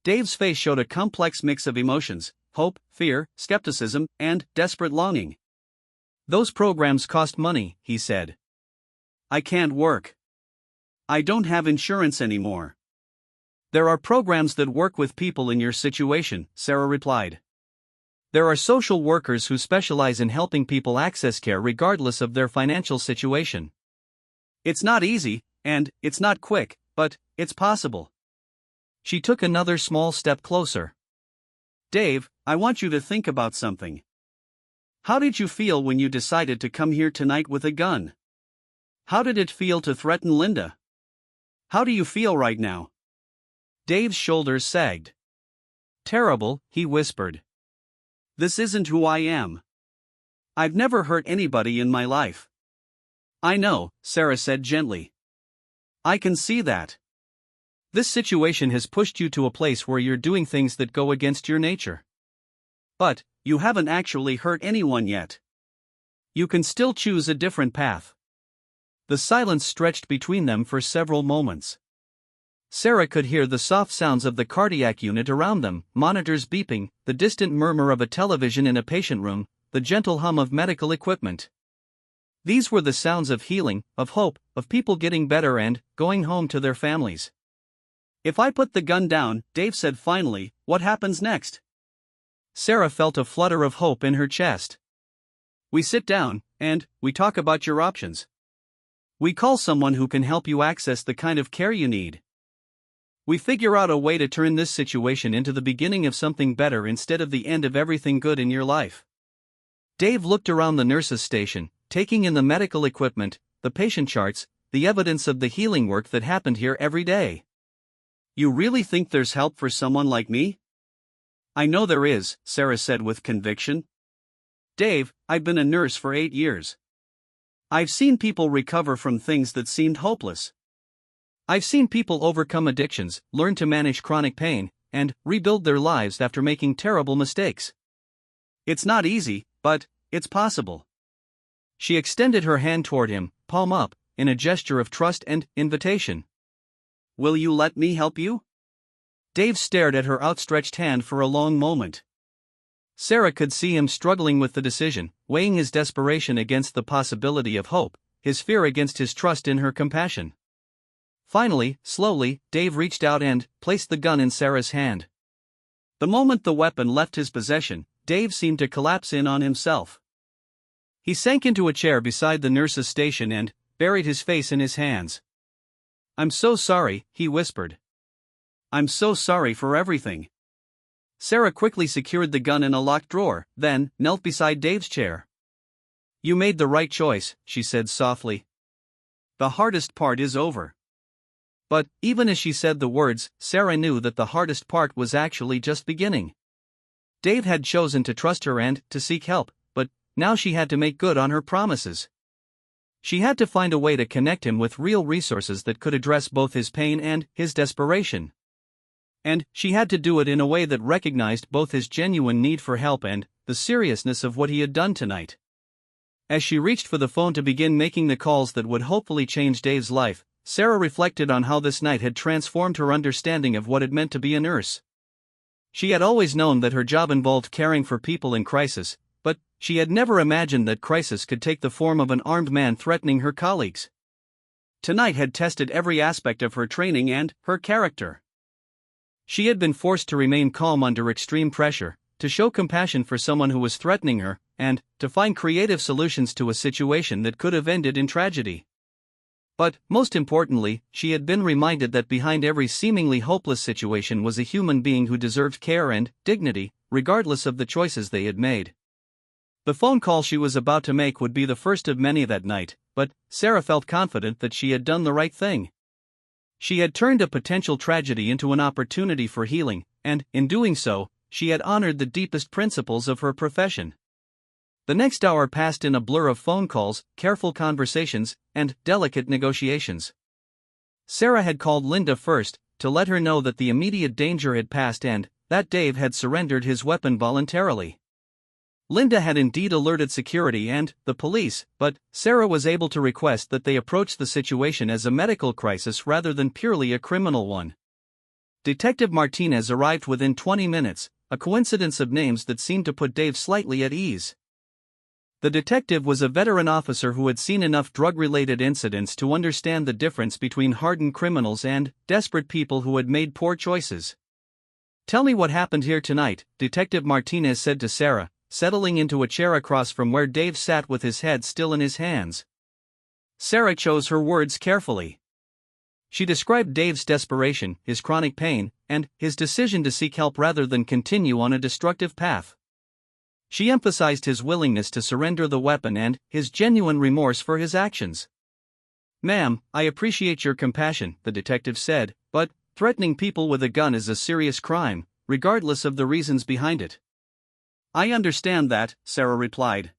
Dave's face showed a complex mix of emotions: hope, fear, skepticism, and desperate longing. Those programs cost money, he said. I can't work. I don't have insurance anymore. There are programs that work with people in your situation, Sarah replied. There are social workers who specialize in helping people access care regardless of their financial situation. It's not easy, and it's not quick, but it's possible. She took another small step closer. Dave, I want you to think about something. How did you feel when you decided to come here tonight with a gun? How did it feel to threaten Linda? How do you feel right now? Dave's shoulders sagged. Terrible, he whispered. This isn't who I am. I've never hurt anybody in my life. I know, Sarah said gently. I can see that. This situation has pushed you to a place where you're doing things that go against your nature. But you haven't actually hurt anyone yet. You can still choose a different path. The silence stretched between them for several moments. Sarah could hear the soft sounds of the cardiac unit around them, monitors beeping, the distant murmur of a television in a patient room, the gentle hum of medical equipment. These were the sounds of healing, of hope, of people getting better and going home to their families. If I put the gun down, Dave said finally, what happens next? Sarah felt a flutter of hope in her chest. We sit down, and we talk about your options. We call someone who can help you access the kind of care you need. We figure out a way to turn this situation into the beginning of something better instead of the end of everything good in your life. Dave looked around the nurse's station, taking in the medical equipment, the patient charts, the evidence of the healing work that happened here every day. You really think there's help for someone like me? I know there is, Sarah said with conviction. Dave, I've been a nurse for 8 years. I've seen people recover from things that seemed hopeless. I've seen people overcome addictions, learn to manage chronic pain, and rebuild their lives after making terrible mistakes. It's not easy, but it's possible. She extended her hand toward him, palm up, in a gesture of trust and invitation. Will you let me help you? Dave stared at her outstretched hand for a long moment. Sarah could see him struggling with the decision, weighing his desperation against the possibility of hope, his fear against his trust in her compassion. Finally, slowly, Dave reached out and placed the gun in Sarah's hand. The moment the weapon left his possession, Dave seemed to collapse in on himself. He sank into a chair beside the nurse's station and buried his face in his hands. I'm so sorry, he whispered. I'm so sorry for everything. Sarah quickly secured the gun in a locked drawer, then knelt beside Dave's chair. You made the right choice, she said softly. The hardest part is over. But, even as she said the words, Sarah knew that the hardest part was actually just beginning. Dave had chosen to trust her and to seek help, but now she had to make good on her promises. She had to find a way to connect him with real resources that could address both his pain and his desperation. And she had to do it in a way that recognized both his genuine need for help and the seriousness of what he had done tonight. As she reached for the phone to begin making the calls that would hopefully change Dave's life, Sarah reflected on how this night had transformed her understanding of what it meant to be a nurse. She had always known that her job involved caring for people in crisis, but she had never imagined that crisis could take the form of an armed man threatening her colleagues. Tonight had tested every aspect of her training and her character. She had been forced to remain calm under extreme pressure, to show compassion for someone who was threatening her, and to find creative solutions to a situation that could have ended in tragedy. But, most importantly, she had been reminded that behind every seemingly hopeless situation was a human being who deserved care and dignity, regardless of the choices they had made. The phone call she was about to make would be the first of many that night, but Sarah felt confident that she had done the right thing. She had turned a potential tragedy into an opportunity for healing, and, in doing so, she had honored the deepest principles of her profession. The next hour passed in a blur of phone calls, careful conversations, and delicate negotiations. Sarah had called Linda first, to let her know that the immediate danger had passed and that Dave had surrendered his weapon voluntarily. Linda had indeed alerted security and the police, but Sarah was able to request that they approach the situation as a medical crisis rather than purely a criminal one. Detective Martinez arrived within 20 minutes, a coincidence of names that seemed to put Dave slightly at ease. The detective was a veteran officer who had seen enough drug-related incidents to understand the difference between hardened criminals and desperate people who had made poor choices. Tell me what happened here tonight, Detective Martinez said to Sarah, settling into a chair across from where Dave sat with his head still in his hands. Sarah chose her words carefully. She described Dave's desperation, his chronic pain, and his decision to seek help rather than continue on a destructive path. She emphasized his willingness to surrender the weapon and his genuine remorse for his actions. Ma'am, I appreciate your compassion, the detective said, but threatening people with a gun is a serious crime, regardless of the reasons behind it. I understand that, Sarah replied.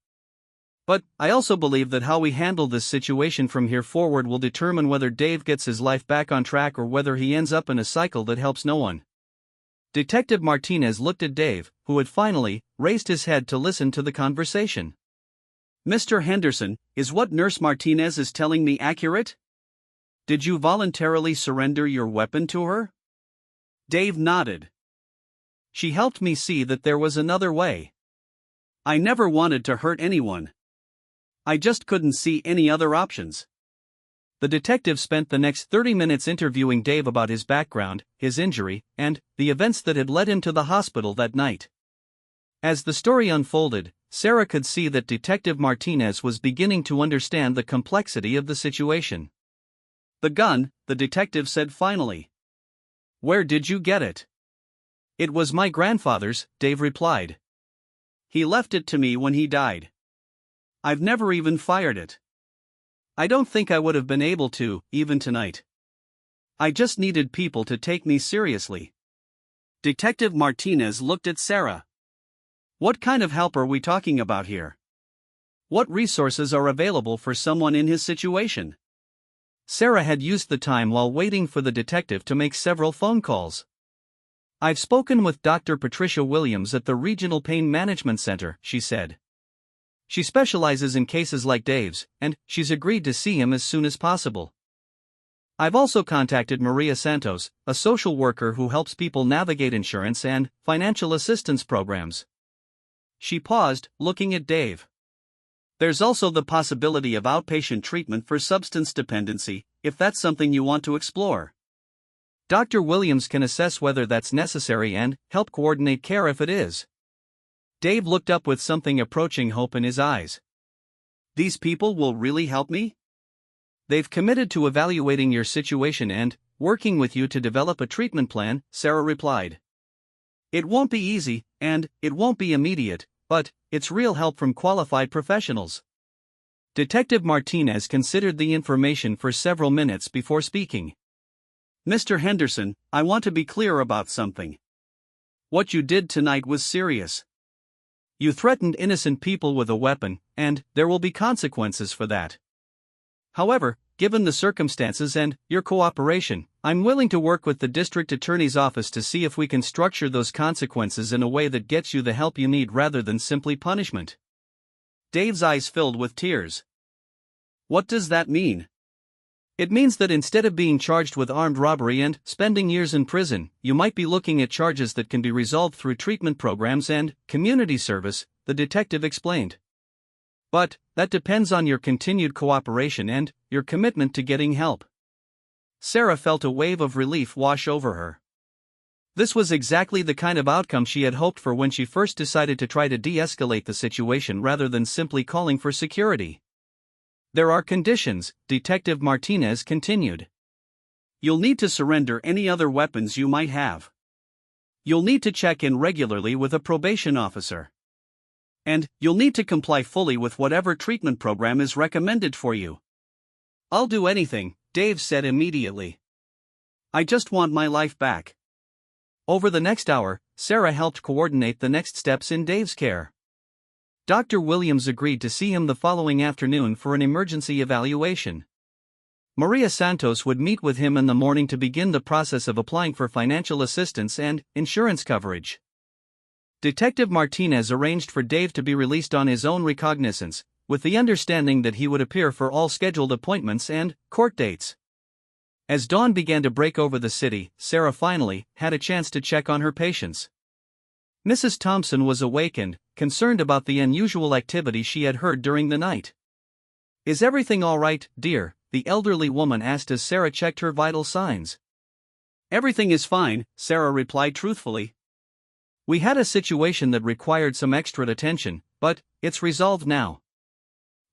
But I also believe that how we handle this situation from here forward will determine whether Dave gets his life back on track or whether he ends up in a cycle that helps no one. Detective Martinez looked at Dave, who had finally raised his head to listen to the conversation. Mr. Henderson, is what Nurse Martinez is telling me accurate? Did you voluntarily surrender your weapon to her? Dave nodded. She helped me see that there was another way. I never wanted to hurt anyone. I just couldn't see any other options. The detective spent the next 30 minutes interviewing Dave about his background, his injury, and the events that had led him to the hospital that night. As the story unfolded, Sarah could see that Detective Martinez was beginning to understand the complexity of the situation. The gun, the detective said finally. Where did you get it? It was my grandfather's, Dave replied. He left it to me when he died. I've never even fired it. I don't think I would have been able to, even tonight. I just needed people to take me seriously. Detective Martinez looked at Sarah. What kind of help are we talking about here? What resources are available for someone in his situation? Sarah had used the time while waiting for the detective to make several phone calls. I've spoken with Dr. Patricia Williams at the Regional Pain Management Center, she said. She specializes in cases like Dave's, and she's agreed to see him as soon as possible. I've also contacted Maria Santos, a social worker who helps people navigate insurance and financial assistance programs. She paused, looking at Dave. There's also the possibility of outpatient treatment for substance dependency, if that's something you want to explore. Dr. Williams can assess whether that's necessary and help coordinate care if it is. Dave looked up with something approaching hope in his eyes. These people will really help me? They've committed to evaluating your situation and working with you to develop a treatment plan, Sarah replied. It won't be easy, and it won't be immediate, but it's real help from qualified professionals. Detective Martinez considered the information for several minutes before speaking. Mr. Henderson, I want to be clear about something. What you did tonight was serious. You threatened innocent people with a weapon, and there will be consequences for that. However, given the circumstances and your cooperation, I'm willing to work with the district attorney's office to see if we can structure those consequences in a way that gets you the help you need rather than simply punishment. Dave's eyes filled with tears. What does that mean? It means that instead of being charged with armed robbery and spending years in prison, you might be looking at charges that can be resolved through treatment programs and community service, the detective explained. But that depends on your continued cooperation and your commitment to getting help. Sarah felt a wave of relief wash over her. This was exactly the kind of outcome she had hoped for when she first decided to try to de-escalate the situation rather than simply calling for security. There are conditions, Detective Martinez continued. You'll need to surrender any other weapons you might have. You'll need to check in regularly with a probation officer. And you'll need to comply fully with whatever treatment program is recommended for you. I'll do anything, Dave said immediately. I just want my life back. Over the next hour, Sarah helped coordinate the next steps in Dave's care. Dr. Williams agreed to see him the following afternoon for an emergency evaluation. Maria Santos would meet with him in the morning to begin the process of applying for financial assistance and insurance coverage. Detective Martinez arranged for Dave to be released on his own recognizance, with the understanding that he would appear for all scheduled appointments and court dates. As dawn began to break over the city, Sarah finally had a chance to check on her patients. Mrs. Thompson was awakened, concerned about the unusual activity she had heard during the night. Is everything all right, dear? The elderly woman asked as Sarah checked her vital signs. Everything is fine, Sarah replied truthfully. We had a situation that required some extra attention, but it's resolved now.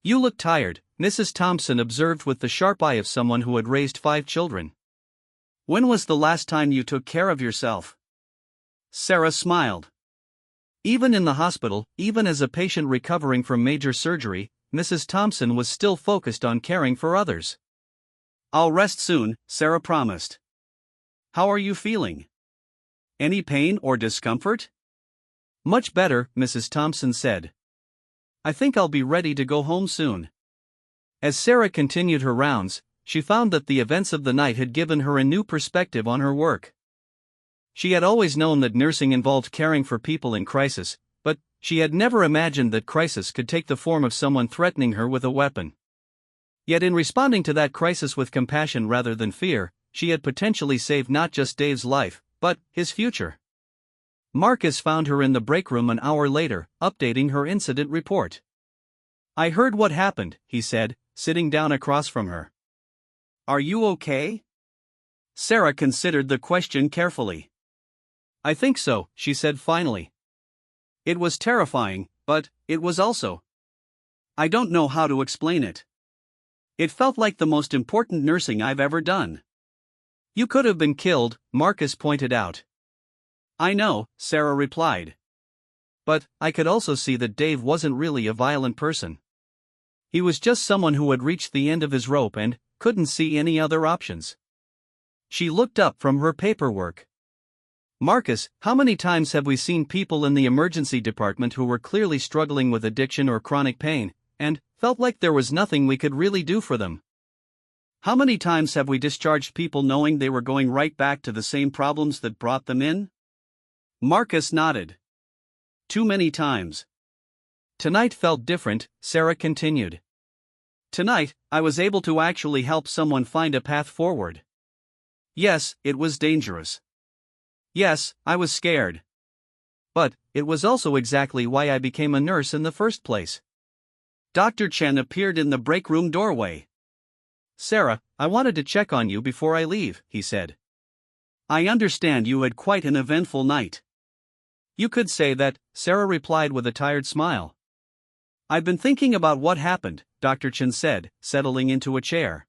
You look tired, Mrs. Thompson observed with the sharp eye of someone who had raised 5 children. When was the last time you took care of yourself? Sarah smiled. Even in the hospital, even as a patient recovering from major surgery, Mrs. Thompson was still focused on caring for others. I'll rest soon, Sarah promised. How are you feeling? Any pain or discomfort? Much better, Mrs. Thompson said. I think I'll be ready to go home soon. As Sarah continued her rounds, she found that the events of the night had given her a new perspective on her work. She had always known that nursing involved caring for people in crisis, but she had never imagined that crisis could take the form of someone threatening her with a weapon. Yet in responding to that crisis with compassion rather than fear, she had potentially saved not just Dave's life, but his future. Marcus found her in the break room an hour later, updating her incident report. I heard what happened, he said, sitting down across from her. Are you okay? Sarah considered the question carefully. I think so, she said finally. It was terrifying, but it was also. I don't know how to explain it. It felt like the most important nursing I've ever done. You could have been killed, Marcus pointed out. I know, Sarah replied. But I could also see that Dave wasn't really a violent person. He was just someone who had reached the end of his rope and couldn't see any other options. She looked up from her paperwork. Marcus, how many times have we seen people in the emergency department who were clearly struggling with addiction or chronic pain, and felt like there was nothing we could really do for them? How many times have we discharged people knowing they were going right back to the same problems that brought them in? Marcus nodded. Too many times. Tonight felt different, Sarah continued. Tonight, I was able to actually help someone find a path forward. Yes, it was dangerous. Yes, I was scared. But it was also exactly why I became a nurse in the first place. Dr. Chen appeared in the break room doorway. Sarah, I wanted to check on you before I leave, he said. I understand you had quite an eventful night. You could say that, Sarah replied with a tired smile. I've been thinking about what happened, Dr. Chen said, settling into a chair.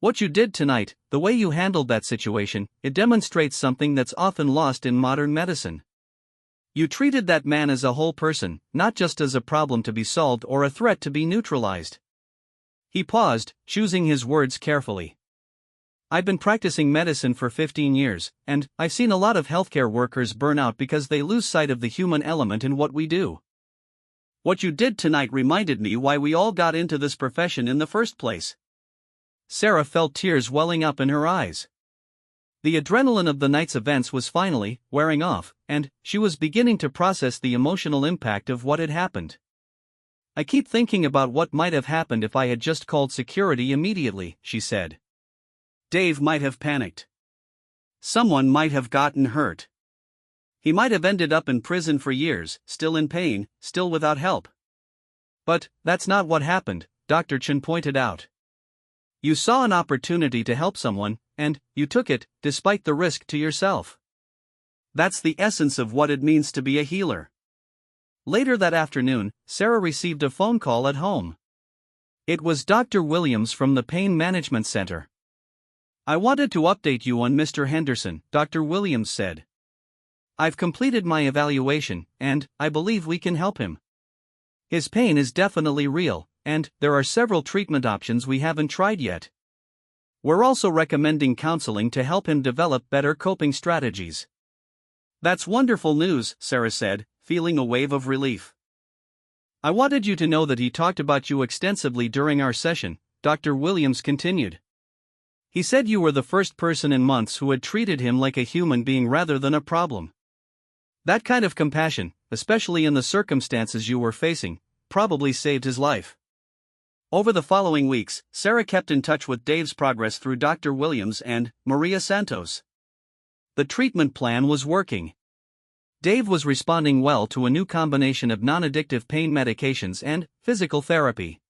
What you did tonight, the way you handled that situation, it demonstrates something that's often lost in modern medicine. You treated that man as a whole person, not just as a problem to be solved or a threat to be neutralized. He paused, choosing his words carefully. I've been practicing medicine for 15 years, and I've seen a lot of healthcare workers burn out because they lose sight of the human element in what we do. What you did tonight reminded me why we all got into this profession in the first place. Sarah felt tears welling up in her eyes. The adrenaline of the night's events was finally wearing off, and she was beginning to process the emotional impact of what had happened. I keep thinking about what might have happened if I had just called security immediately, she said. Dave might have panicked. Someone might have gotten hurt. He might have ended up in prison for years, still in pain, still without help. But that's not what happened, Dr. Chen pointed out. You saw an opportunity to help someone, and you took it, despite the risk to yourself. That's the essence of what it means to be a healer. Later that afternoon, Sarah received a phone call at home. It was Dr. Williams from the Pain Management Center. I wanted to update you on Mr. Henderson, Dr. Williams said. I've completed my evaluation, and I believe we can help him. His pain is definitely real, and there are several treatment options we haven't tried yet. We're also recommending counseling to help him develop better coping strategies. That's wonderful news, Sarah said, feeling a wave of relief. I wanted you to know that he talked about you extensively during our session, Dr. Williams continued. He said you were the first person in months who had treated him like a human being rather than a problem. That kind of compassion, especially in the circumstances you were facing, probably saved his life. Over the following weeks, Sarah kept in touch with Dave's progress through Dr. Williams and Maria Santos. The treatment plan was working. Dave was responding well to a new combination of non-addictive pain medications and physical therapy.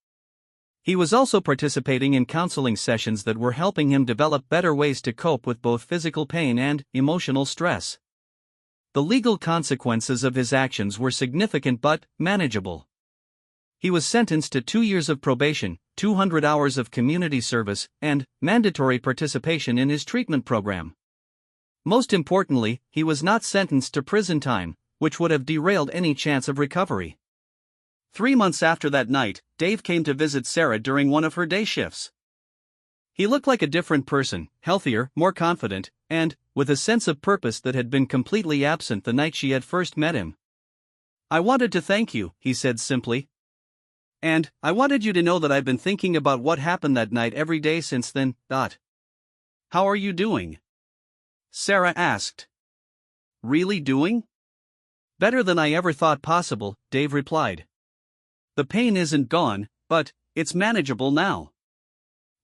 He was also participating in counseling sessions that were helping him develop better ways to cope with both physical pain and emotional stress. The legal consequences of his actions were significant but manageable. He was sentenced to 2 years of probation, 200 hours of community service, and mandatory participation in his treatment program. Most importantly, he was not sentenced to prison time, which would have derailed any chance of recovery. 3 months after that night, Dave came to visit Sarah during one of her day shifts. He looked like a different person, healthier, more confident, and with a sense of purpose that had been completely absent the night she had first met him. I wanted to thank you, he said simply. And I wanted you to know that I've been thinking about what happened that night every day since then. How are you doing? Sarah asked. Really doing? Better than I ever thought possible, Dave replied. The pain isn't gone, but it's manageable now.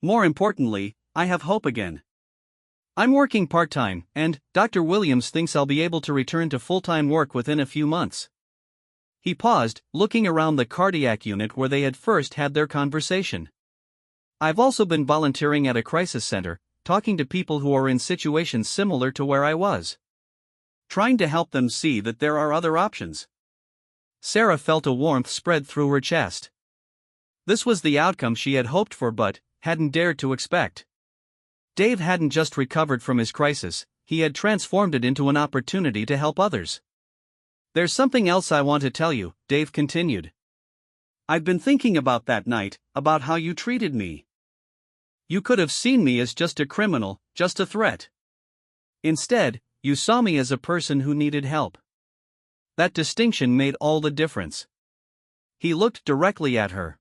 More importantly, I have hope again. I'm working part-time, and Dr. Williams thinks I'll be able to return to full-time work within a few months. He paused, looking around the cardiac unit where they had first had their conversation. I've also been volunteering at a crisis center, talking to people who are in situations similar to where I was. Trying to help them see that there are other options. Sarah felt a warmth spread through her chest. This was the outcome she had hoped for but hadn't dared to expect. Dave hadn't just recovered from his crisis, he had transformed it into an opportunity to help others. There's something else I want to tell you, Dave continued. I've been thinking about that night, about how you treated me. You could have seen me as just a criminal, just a threat. Instead, you saw me as a person who needed help. That distinction made all the difference. He looked directly at her.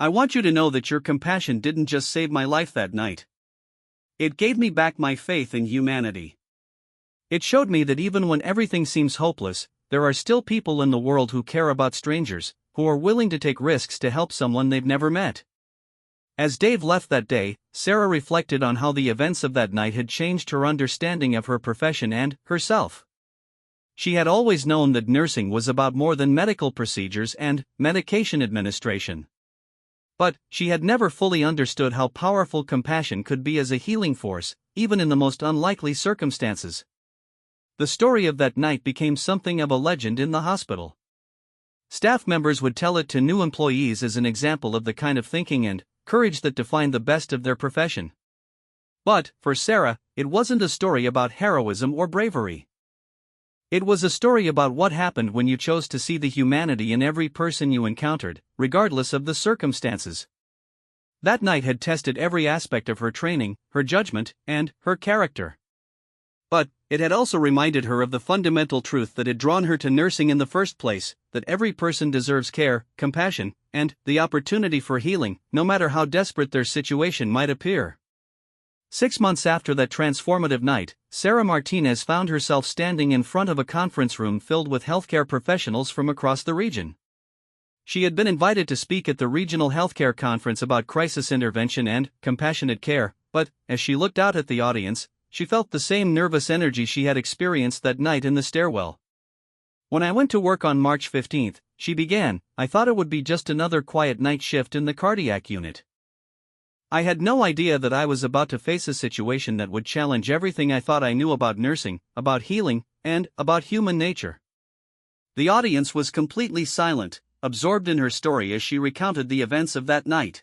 I want you to know that your compassion didn't just save my life that night. It gave me back my faith in humanity. It showed me that even when everything seems hopeless, there are still people in the world who care about strangers, who are willing to take risks to help someone they've never met. As Dave left that day, Sarah reflected on how the events of that night had changed her understanding of her profession and herself. She had always known that nursing was about more than medical procedures and medication administration. But she had never fully understood how powerful compassion could be as a healing force, even in the most unlikely circumstances. The story of that night became something of a legend in the hospital. Staff members would tell it to new employees as an example of the kind of thinking and courage that defined the best of their profession. But, for Sarah, it wasn't a story about heroism or bravery. It was a story about what happened when you chose to see the humanity in every person you encountered, regardless of the circumstances. That night had tested every aspect of her training, her judgment, and her character. But it had also reminded her of the fundamental truth that had drawn her to nursing in the first place, that every person deserves care, compassion, and the opportunity for healing, no matter how desperate their situation might appear. 6 months after that transformative night, Sarah Martinez found herself standing in front of a conference room filled with healthcare professionals from across the region. She had been invited to speak at the regional healthcare conference about crisis intervention and compassionate care, but, as she looked out at the audience, she felt the same nervous energy she had experienced that night in the stairwell. When I went to work on March 15th, she began, I thought it would be just another quiet night shift in the cardiac unit. I had no idea that I was about to face a situation that would challenge everything I thought I knew about nursing, about healing, and about human nature. The audience was completely silent, absorbed in her story as she recounted the events of that night.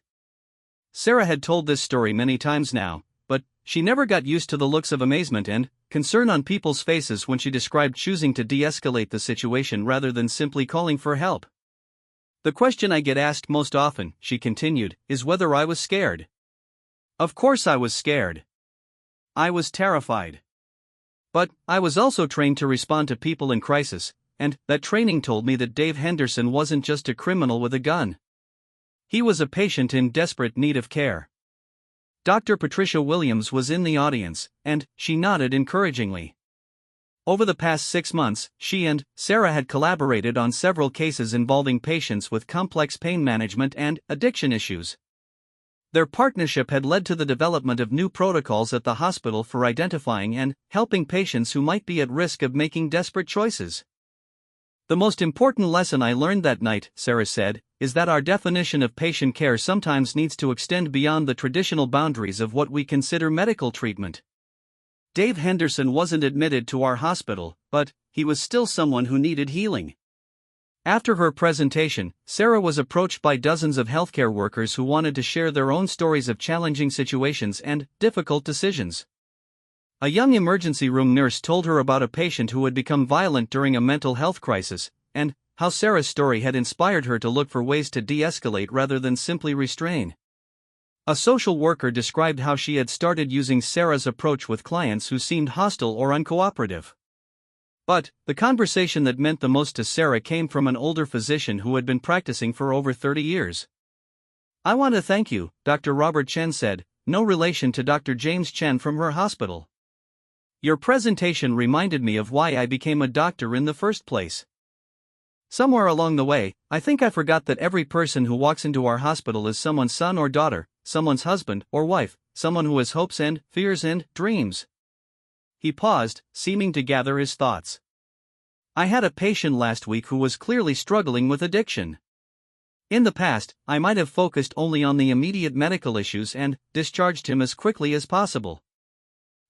Sarah had told this story many times now, but she never got used to the looks of amazement and concern on people's faces when she described choosing to de-escalate the situation rather than simply calling for help. The question I get asked most often, she continued, is whether I was scared. Of course I was scared. I was terrified. But I was also trained to respond to people in crisis, and that training told me that Dave Henderson wasn't just a criminal with a gun. He was a patient in desperate need of care. Dr. Patricia Williams was in the audience, and she nodded encouragingly. Over the past 6 months, she and Sarah had collaborated on several cases involving patients with complex pain management and addiction issues. Their partnership had led to the development of new protocols at the hospital for identifying and helping patients who might be at risk of making desperate choices. The most important lesson I learned that night, Sarah said, is that our definition of patient care sometimes needs to extend beyond the traditional boundaries of what we consider medical treatment. Dave Henderson wasn't admitted to our hospital, but he was still someone who needed healing. After her presentation, Sarah was approached by dozens of healthcare workers who wanted to share their own stories of challenging situations and difficult decisions. A young emergency room nurse told her about a patient who had become violent during a mental health crisis, and how Sarah's story had inspired her to look for ways to de-escalate rather than simply restrain. A social worker described how she had started using Sarah's approach with clients who seemed hostile or uncooperative. But the conversation that meant the most to Sarah came from an older physician who had been practicing for over 30 years. I want to thank you, Dr. Robert Chen said, no relation to Dr. James Chen from her hospital. Your presentation reminded me of why I became a doctor in the first place. Somewhere along the way, I think I forgot that every person who walks into our hospital is someone's son or daughter, someone's husband or wife, someone who has hopes and fears and dreams. He paused, seeming to gather his thoughts. I had a patient last week who was clearly struggling with addiction. In the past, I might have focused only on the immediate medical issues and discharged him as quickly as possible.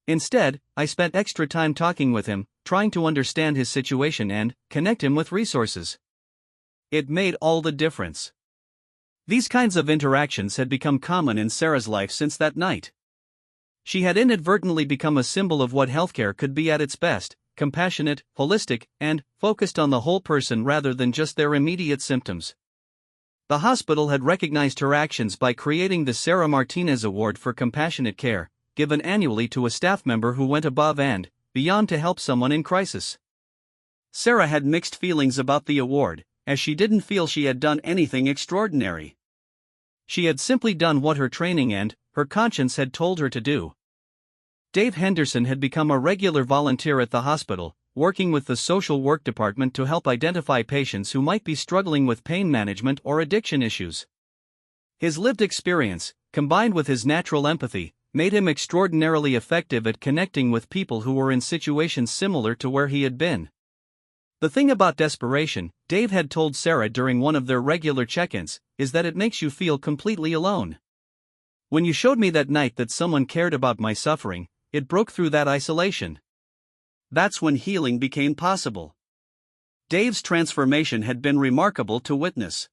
Instead, I spent extra time talking with him, trying to understand his situation and connect him with resources. It made all the difference. These kinds of interactions had become common in Sarah's life since that night. She had inadvertently become a symbol of what healthcare could be at its best, compassionate, holistic, and focused on the whole person rather than just their immediate symptoms. The hospital had recognized her actions by creating the Sarah Martinez Award for Compassionate Care, given annually to a staff member who went above and beyond to help someone in crisis. Sarah had mixed feelings about the award, as she didn't feel she had done anything extraordinary. She had simply done what her training and her conscience had told her to do. Dave Henderson had become a regular volunteer at the hospital, working with the social work department to help identify patients who might be struggling with pain management or addiction issues. His lived experience, combined with his natural empathy, made him extraordinarily effective at connecting with people who were in situations similar to where he had been. The thing about desperation, Dave had told Sarah during one of their regular check-ins, is that it makes you feel completely alone. When you showed me that night that someone cared about my suffering, it broke through that isolation. That's when healing became possible. Dave's transformation had been remarkable to witness.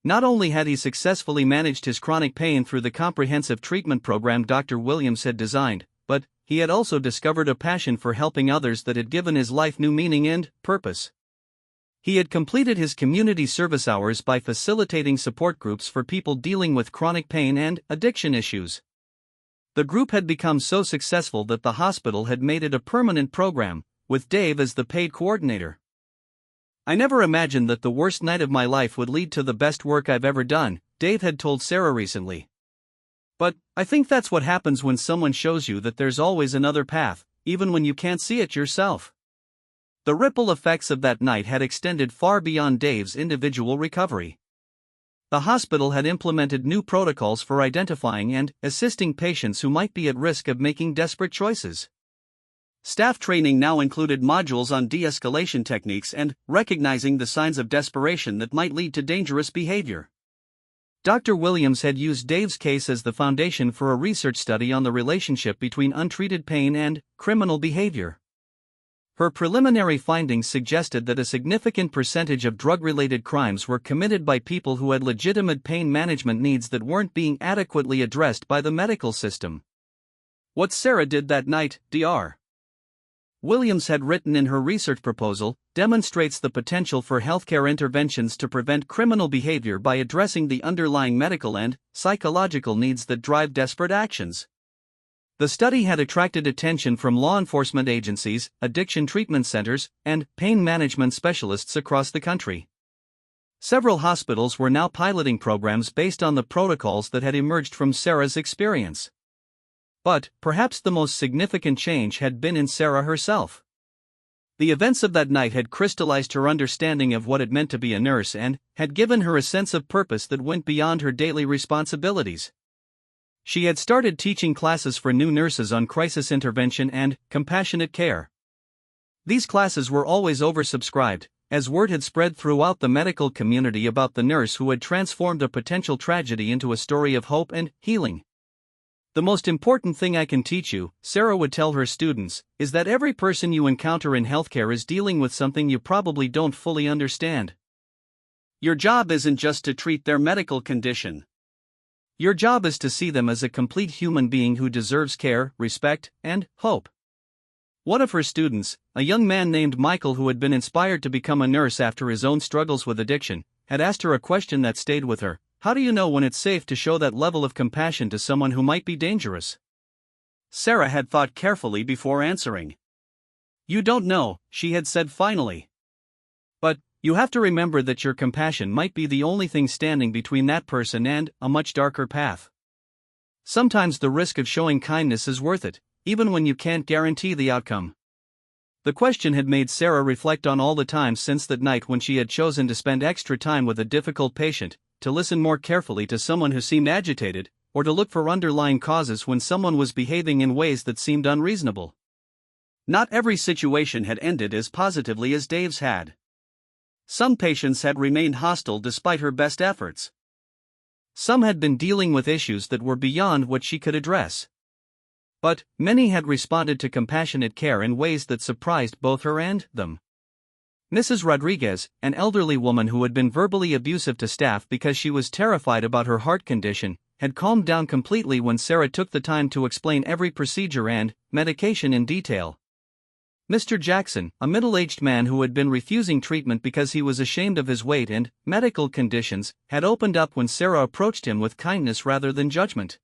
Not only had he successfully managed his chronic pain through the comprehensive treatment program Dr. Williams had designed, but he had also discovered a passion for helping others that had given his life new meaning and purpose. He had completed his community service hours by facilitating support groups for people dealing with chronic pain and addiction issues. The group had become so successful that the hospital had made it a permanent program, with Dave as the paid coordinator. I never imagined that the worst night of my life would lead to the best work I've ever done, Dave had told Sarah recently. But I think that's what happens when someone shows you that there's always another path, even when you can't see it yourself. The ripple effects of that night had extended far beyond Dave's individual recovery. The hospital had implemented new protocols for identifying and assisting patients who might be at risk of making desperate choices. Staff training now included modules on de-escalation techniques and recognizing the signs of desperation that might lead to dangerous behavior. Dr. Williams had used Dave's case as the foundation for a research study on the relationship between untreated pain and criminal behavior. Her preliminary findings suggested that a significant percentage of drug-related crimes were committed by people who had legitimate pain management needs that weren't being adequately addressed by the medical system. What Sarah did that night, Dr. Williams had written in her research proposal, demonstrates the potential for healthcare interventions to prevent criminal behavior by addressing the underlying medical and psychological needs that drive desperate actions. The study had attracted attention from law enforcement agencies, addiction treatment centers, and pain management specialists across the country. Several hospitals were now piloting programs based on the protocols that had emerged from Sarah's experience. But perhaps the most significant change had been in Sarah herself. The events of that night had crystallized her understanding of what it meant to be a nurse and had given her a sense of purpose that went beyond her daily responsibilities. She had started teaching classes for new nurses on crisis intervention and compassionate care. These classes were always oversubscribed, as word had spread throughout the medical community about the nurse who had transformed a potential tragedy into a story of hope and healing. The most important thing I can teach you, Sarah would tell her students, is that every person you encounter in healthcare is dealing with something you probably don't fully understand. Your job isn't just to treat their medical condition. Your job is to see them as a complete human being who deserves care, respect, and hope. One of her students, a young man named Michael who had been inspired to become a nurse after his own struggles with addiction, had asked her a question that stayed with her: how do you know when it's safe to show that level of compassion to someone who might be dangerous? Sarah had thought carefully before answering. You don't know, she had said finally. But you have to remember that your compassion might be the only thing standing between that person and a much darker path. Sometimes the risk of showing kindness is worth it, even when you can't guarantee the outcome. The question had made Sarah reflect on all the times since that night when she had chosen to spend extra time with a difficult patient, to listen more carefully to someone who seemed agitated, or to look for underlying causes when someone was behaving in ways that seemed unreasonable. Not every situation had ended as positively as Dave's had. Some patients had remained hostile despite her best efforts. Some had been dealing with issues that were beyond what she could address. But many had responded to compassionate care in ways that surprised both her and them. Mrs. Rodriguez, an elderly woman who had been verbally abusive to staff because she was terrified about her heart condition, had calmed down completely when Sarah took the time to explain every procedure and medication in detail. Mr. Jackson, a middle-aged man who had been refusing treatment because he was ashamed of his weight and medical conditions, had opened up when Sarah approached him with kindness rather than judgment.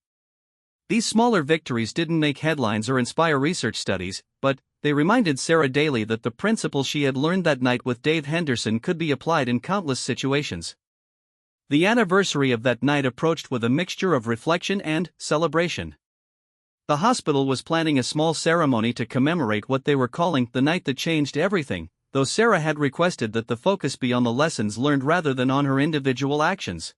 These smaller victories didn't make headlines or inspire research studies, but they reminded Sarah daily that the principles she had learned that night with Dave Henderson could be applied in countless situations. The anniversary of that night approached with a mixture of reflection and celebration. The hospital was planning a small ceremony to commemorate what they were calling the night that changed everything, though Sarah had requested that the focus be on the lessons learned rather than on her individual actions.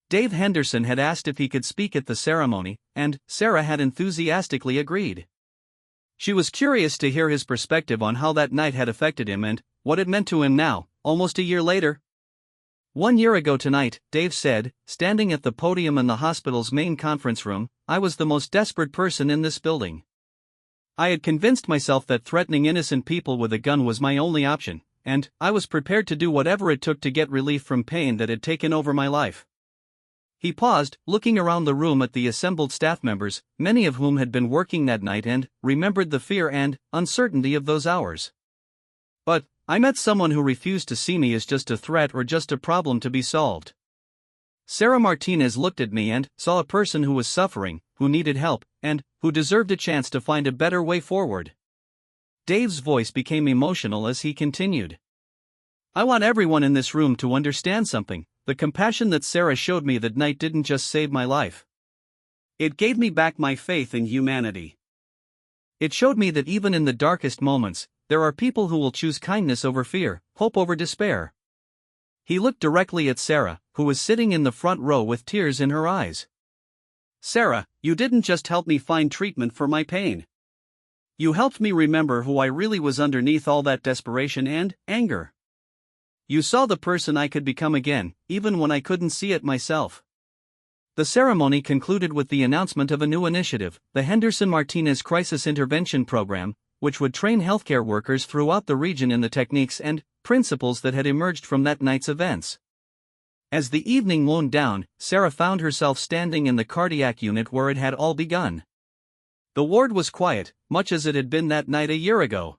Dave Henderson had asked if he could speak at the ceremony, and Sarah had enthusiastically agreed. She was curious to hear his perspective on how that night had affected him and what it meant to him now, almost a year later. "1 year ago tonight," Dave said, standing at the podium in the hospital's main conference room, "I was the most desperate person in this building. I had convinced myself that threatening innocent people with a gun was my only option, and I was prepared to do whatever it took to get relief from pain that had taken over my life." He paused, looking around the room at the assembled staff members, many of whom had been working that night, and remembered the fear and uncertainty of those hours. "But I met someone who refused to see me as just a threat or just a problem to be solved. Sarah Martinez looked at me and saw a person who was suffering, who needed help, and who deserved a chance to find a better way forward." Dave's voice became emotional as he continued. "I want everyone in this room to understand something. The compassion that Sarah showed me that night didn't just save my life. It gave me back my faith in humanity. It showed me that even in the darkest moments, there are people who will choose kindness over fear, hope over despair." He looked directly at Sarah, who was sitting in the front row with tears in her eyes. "Sarah, you didn't just help me find treatment for my pain. You helped me remember who I really was underneath all that desperation and anger. You saw the person I could become again, even when I couldn't see it myself." The ceremony concluded with the announcement of a new initiative, the Henderson-Martinez Crisis Intervention Program, which would train healthcare workers throughout the region in the techniques and principles that had emerged from that night's events. As the evening wound down, Sarah found herself standing in the cardiac unit where it had all begun. The ward was quiet, much as it had been that night a year ago.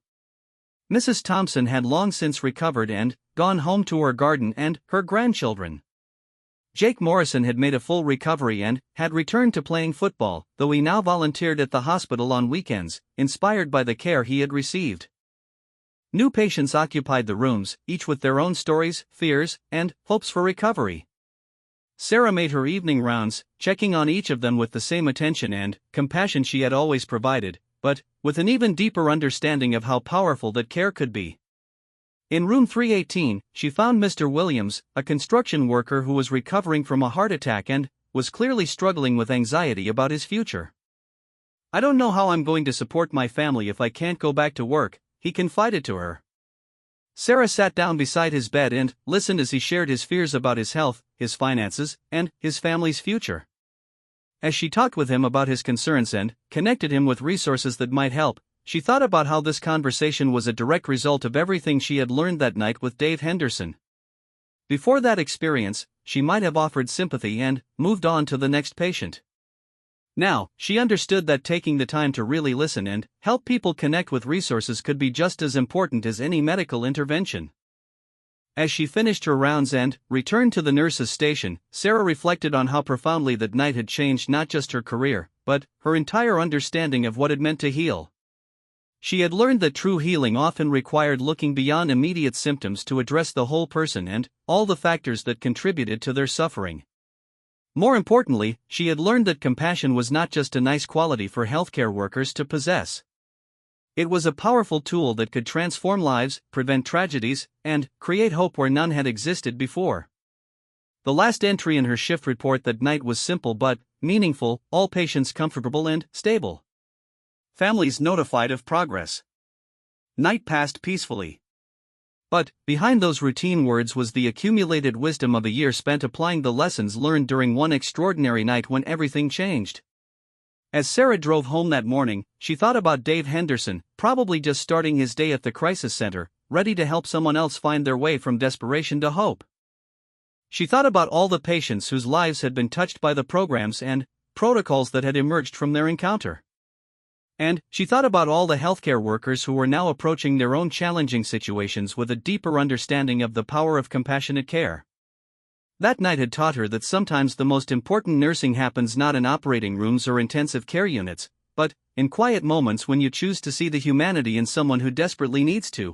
Mrs. Thompson had long since recovered and gone home to her garden and her grandchildren. Jake Morrison had made a full recovery and had returned to playing football, though he now volunteered at the hospital on weekends, inspired by the care he had received. New patients occupied the rooms, each with their own stories, fears, and hopes for recovery. Sarah made her evening rounds, checking on each of them with the same attention and compassion she had always provided, but with an even deeper understanding of how powerful that care could be. In room 318, she found Mr. Williams, a construction worker who was recovering from a heart attack and was clearly struggling with anxiety about his future. "I don't know how I'm going to support my family if I can't go back to work," he confided to her. Sarah sat down beside his bed and listened as he shared his fears about his health, his finances, and his family's future. As she talked with him about his concerns and connected him with resources that might help, she thought about how this conversation was a direct result of everything she had learned that night with Dave Henderson. Before that experience, she might have offered sympathy and moved on to the next patient. Now, she understood that taking the time to really listen and help people connect with resources could be just as important as any medical intervention. As she finished her rounds and returned to the nurse's station, Sarah reflected on how profoundly that night had changed not just her career, but her entire understanding of what it meant to heal. She had learned that true healing often required looking beyond immediate symptoms to address the whole person and all the factors that contributed to their suffering. More importantly, she had learned that compassion was not just a nice quality for healthcare workers to possess. It was a powerful tool that could transform lives, prevent tragedies, and create hope where none had existed before. The last entry in her shift report that night was simple but meaningful: all patients comfortable and stable. Families notified of progress. Night passed peacefully. But behind those routine words was the accumulated wisdom of a year spent applying the lessons learned during one extraordinary night when everything changed. As Sarah drove home that morning, she thought about Dave Henderson, probably just starting his day at the crisis center, ready to help someone else find their way from desperation to hope. She thought about all the patients whose lives had been touched by the programs and protocols that had emerged from their encounter. And she thought about all the healthcare workers who were now approaching their own challenging situations with a deeper understanding of the power of compassionate care. That night had taught her that sometimes the most important nursing happens not in operating rooms or intensive care units, but in quiet moments when you choose to see the humanity in someone who desperately needs to.